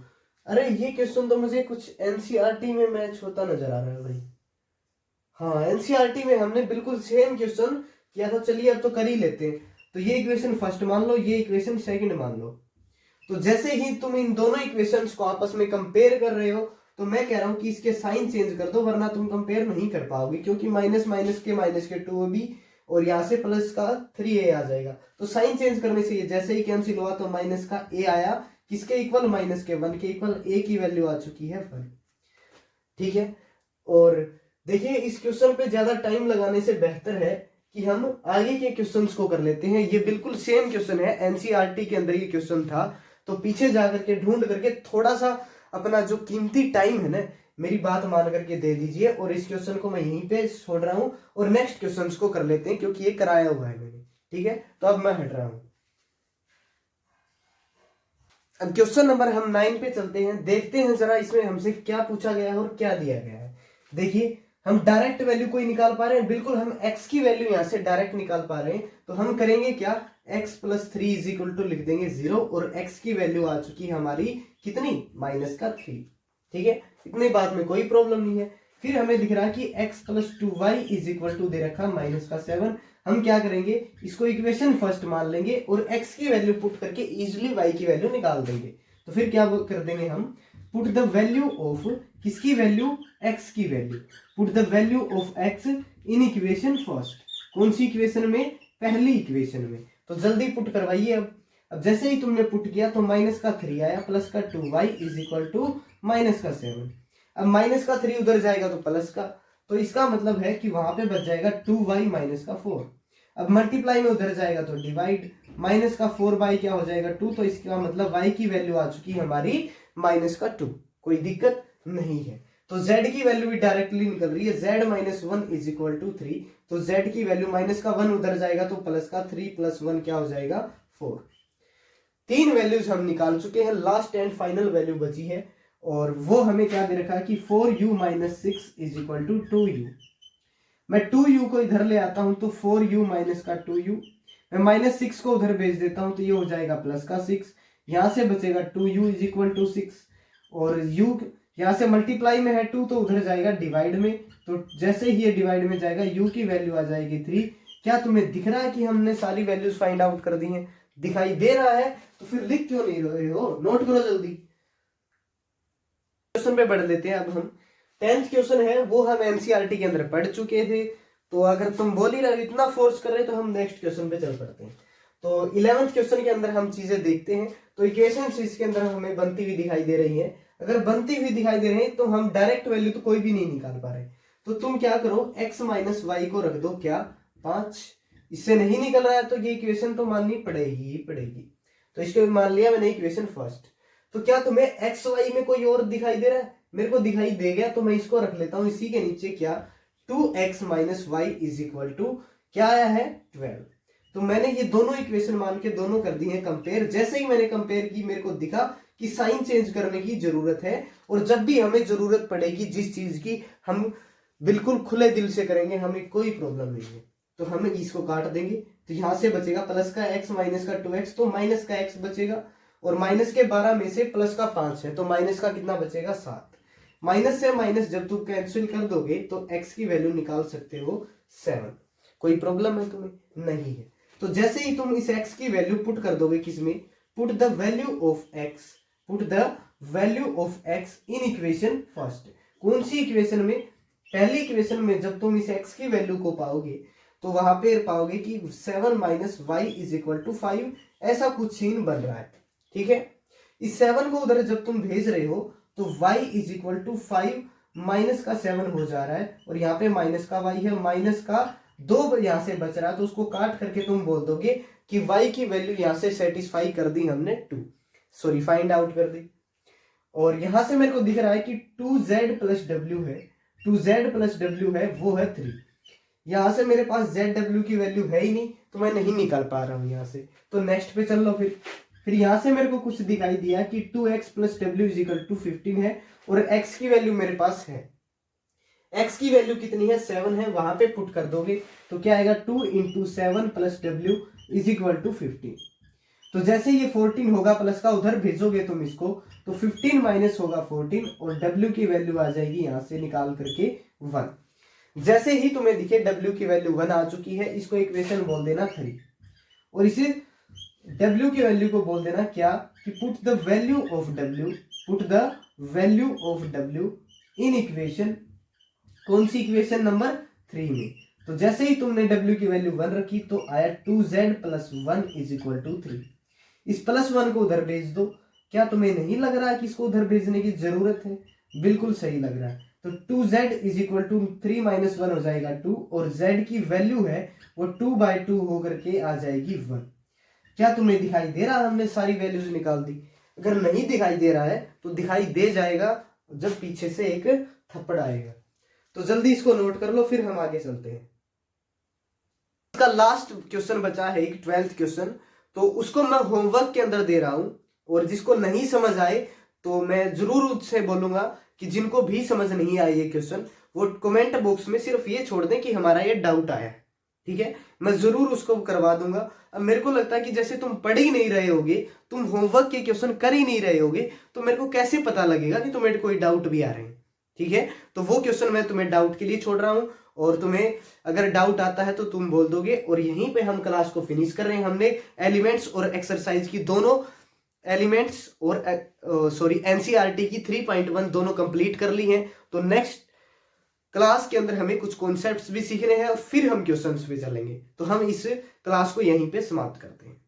A: अरे ये क्वेश्चन तो मुझे कुछ एनसीईआरटी में मैच होता नजर आ रहा है भाई। हाँ, एनसीईआरटी में हमने बिल्कुल सेम क्वेश्चन किया था। चलिए अब तो कर ही लेते हैं। तो ये इक्वेशन फर्स्ट मान लो, ये इक्वेशन सेकंड मान लो। तो जैसे ही तुम इन दोनों इक्वेशंस को आपस में कंपेयर कर रहे हो तो मैं कह रहा हूं कि इसके साइन चेंज कर दो, वरना तुम कंपेयर नहीं कर पाओगे, क्योंकि माइनस माइनस के 2b और यहाँ से प्लस का 3a आ जाएगा। तो साइन चेंज करने से ये जैसे ही कैंसिल हुआ तो माइनस का a आया, किसके इक्वल, माइनस के 1 के इक्वल। a की वैल्यू आ चुकी है 1। ठीक है। और देखिए इस क्वेश्चन पे ज्यादा टाइम लगाने से बेहतर है कि हम आगे के क्वेश्चंस को कर लेते हैं। ये बिल्कुल सेम क्वेश्चन है, एनसीईआरटी के अंदर ये क्वेश्चन था। तो पीछे जाकर के ढूंढ करके थोड़ा सा अपना जो कीमती टाइम है ना, मेरी बात मान करके दे दीजिए। और इस क्वेश्चन को मैं यहीं पे छोड़ रहा हूं और नेक्स्ट क्वेश्चंस को कर लेते हैं, क्योंकि ये कराया हुआ है मैंने। ठीक है, तो अब मैं हट रहा हूं। अब क्वेश्चन नंबर हम 9 पे चलते हैं, देखते हैं जरा इसमें हमसे क्या पूछा गया है और क्या दिया गया है। देखिए हम डायरेक्ट वैल्यू कोई निकाल पा रहे हैं, बिल्कुल हम x की वैल्यू यहां से डायरेक्ट निकाल पा रहे हैं। तो हम करेंगे क्या, x plus 3 is equal to लिख देंगे 0, और x की वैल्यू आ चुकी है हमारी कितनी, माइनस का 3। ठीक है, इतनी बात में कोई प्रॉब्लम नहीं है। फिर हमें दिख रहा है कि x plus 2y is equal to दे रखा माइनस का 7। हम क्या करेंगे, इसको इक्वेशन फर्स्ट मान लेंगे और x की वैल्यू पुट करके इजिली y की वैल्यू निकाल देंगे। तो फिर क्या कर देंगे हम, पुट द वैल्यू ऑफ, किसकी वैल्यू, x की value, put the value of x in equation first. कौन सी इक्वेशन में, पहली इक्वेशन में। तो जल्दी पुट करवाइए। अब जैसे ही तुमने पुट किया तो माइनस का 3 आया, प्लस का 2y is equal to minus का 7। अब माइनस का 3 उधर जाएगा तो प्लस का, तो इसका मतलब है कि वहां पे बच जाएगा 2y माइनस का 4। अब मल्टीप्लाई में उधर जाएगा तो डिवाइड, माइनस का 4y क्या हो जाएगा 2, तो इसका मतलब y की वैल्यू आ चुकी है हमारी माइनस का 2। कोई दिक्कत नहीं है। तो z की वैल्यू भी डायरेक्टली निकल रही है, z minus 1 is equal to 3। तो z की वैल्यू माइनस का 1 उधर जाएगा तो प्लस का 3 प्लस 1 क्या हो जाएगा 4। 3 वैल्यूज हम निकाल चुके हैं, लास्ट एंड फाइनल वैल्यू बची है और वो हमें क्या दे रखा है कि 4u minus 6 is equal to 2u। मैं 2u को इधर ले आता हूं तो 4u माइनस का 2u, मैं माइनस 6 को उधर भेज देता हूं तो ये हो जाएगा प्लस का 6। यहां से बचेगा 2u इज इक्वल टू 6, और u यहां से मल्टीप्लाई में है 2 तो उधर जाएगा डिवाइड में। तो जैसे ही ये डिवाइड में जाएगा u की वैल्यू आ जाएगी 3। क्या तुम्हें दिख रहा है कि हमने सारी वैल्यूज फाइंड आउट कर दी हैं? दिखाई दे रहा है तो फिर लिख क्यों नहीं रहे हो, नोट करो जल्दी। क्वेश्चन पे बढ़ लेते हैं अब हम। 10th क्वेश्चन है, वो हम एनसीईआरटी के अंदर पढ़ चुके थे। तो अगर तुम बोल ही रहे इतना फोर्स कर रहे तो हम नेक्स्ट क्वेश्चन पे चल पड़ते हैं। तो 11th क्वेश्चन के अंदर हम चीजें देखते हैं। तो इक्वेशंस इसके अंदर हमें बनती हुई दिखाई दे रही है। अगर बनती हुई दिखाई दे रही है तो हम डायरेक्ट वैल्यू तो कोई भी नहीं निकाल पा रहे। तो तुम क्या करो, x माइनस वाई को रख दो क्या 5। इससे नहीं निकल रहा है तो ये इक्वेशन तो माननी पड़ेगी ही पड़ेगी। तो इसको मान लिया मैंने इक्वेशन फर्स्ट। तो क्या तुम्हें एक्स वाई में कोई और दिखाई दे रहा है? मेरे को दिखाई दे गया तो मैं इसको रख लेता हूं इसी के नीचे क्या, 2x minus Y is equal to क्या आया है 12। तो मैंने ये दोनों इक्वेशन मान के दोनों कर दी है कंपेयर। जैसे ही मैंने कंपेयर की मेरे को दिखा कि साइन चेंज करने की जरूरत है, और जब भी हमें जरूरत पड़ेगी जिस चीज की, हम बिल्कुल खुले दिल से करेंगे, हमें कोई प्रॉब्लम नहीं है। तो हम इसको काट देंगे तो यहां से बचेगा प्लस का x माइनस का 2x, तो माइनस का x बचेगा, और माइनस के 12 में से प्लस का 5 है तो माइनस का कितना बचेगा 7। माइनस से माइनस जब तुम कैंसिल कर दोगे तो x की वैल्यू निकाल सकते हो 7। कोई प्रॉब्लम है तुम्हें? नहीं है। तो जैसे ही तुम इस x की वैल्यू पुट कर दोगे किसमें, put the value of x, put the value of x in equation first. कौन सी इक्वेशन में? पहली इक्वेशन में जब तुम इस x की वैल्यू को पाओगे तो वहां पे पाओगे कि 7 minus Y is equal to 5, ऐसा कुछ सीन बन रहा है। ठीक है, इस 7 को उधर जब तुम भेज रहे हो तो y is equal to 5 minus का 7 हो जा रहा है, और यहाँ पे माइनस का y है, माइनस का 2 यहाँ से बच रहा है, तो उसको काट करके तुम बोल दोगे कि y की वैल्यू यहाँ से सेटिस्फाई कर दी हमने 2, सॉरी फाइंड आउट कर दी। और यहां से मेरे को दिख रहा है कि 2z प्लस w है, 2z प्लस w है वो है 3। यहां से मेरे पास zw की वैल्यू है ही नहीं तो मैं नहीं निकाल पा रहा हूं यहां से। तो नेक्स्ट पे चल लो। फिर यहां से मेरे को कुछ दिखाई दिया कि 2x प्लस डब्ल्यू इज इक्वल टू 15 है, और x की वैल्यू मेरे पास है। x की वैल्यू कितनी है 7 है, वहां पे पुट कर दोगे तो क्या आएगा 2 इंटू 7 प्लस डब्ल्यू इज इक्वल टू 15। तो जैसे ये 14 होगा प्लस का उधर भेजोगे तुम इसको तो 15 माइनस होगा 14 और w की वैल्यू आ जाएगी यहां से निकाल करके 1। जैसे ही तुम्हें दिखे w की वैल्यू 1 आ चुकी है, इसको इक्वेशन बोल देना 3 और इसे w की वैल्यू को बोल देना क्या कि put the value of w, put the value of w in equation, कौन सी इक्वेशन नंबर 3 में। तो जैसे ही तुमने w की वैल्यू 1 रखी तो आया 2z plus 1 is equal to 3। इस प्लस 1 को उधर भेज दो। क्या तुम्हें नहीं लग रहा है कि इसको उधर भेजने की जरूरत है? बिल्कुल सही लग रहा है। तो 2z is equal to 3 minus 1 हो जाएगा 2 और z की वैल्यू है वो 2/2 होकर के आ जाएगी 1। क्या तुम्हें दिखाई दे रहा है हमने सारी वैल्यूज निकाल दी? अगर नहीं दिखाई दे रहा है तो दिखाई दे जाएगा जब पीछे से एक थप्पड़ आएगा। तो जल्दी इसको नोट कर लो, फिर हम आगे चलते हैं। इसका लास्ट क्वेश्चन बचा है एक 12th क्वेश्चन, तो उसको मैं होमवर्क के अंदर दे रहा हूं और जिसको नहीं समझ आए तो मैं जरूर उससे बोलूंगा कि जिनको भी समझ नहीं आए ये क्वेश्चन वो कमेंट बॉक्स में सिर्फ ये छोड़ दें कि हमारा ये डाउट आया है, ठीक है? मैं जरूर उसको करवा दूंगा। अब मेरे को लगता है कि जैसे तुम पढ़ ही नहीं रहे होगे, तुम होमवर्क के क्वेश्चन कर ही नहीं रहे होगे, तो मेरे को कैसे पता लगेगा कि तुम्हें कोई डाउट भी आ रहे हैं, ठीक है? तो वो क्वेश्चन मैं तुम्हें डाउट के लिए छोड़ रहा हूं और तुम्हें अगर डाउट आता है तो तुम बोल दोगे। और यहीं पे हम क्लास को फिनिश कर रहे हैं। हमने एलिमेंट्स और एक्सरसाइज की दोनों एलिमेंट्स और एनसीईआरटी की 3.1 दोनों कंप्लीट कर ली हैं। तो नेक्स्ट क्लास के अंदर हमें कुछ कॉन्सेप्ट्स भी सीखने हैं और फिर हम क्वेश्चंस पे चलेंगे। तो हम इस क्लास को यहीं पे समाप्त करते हैं।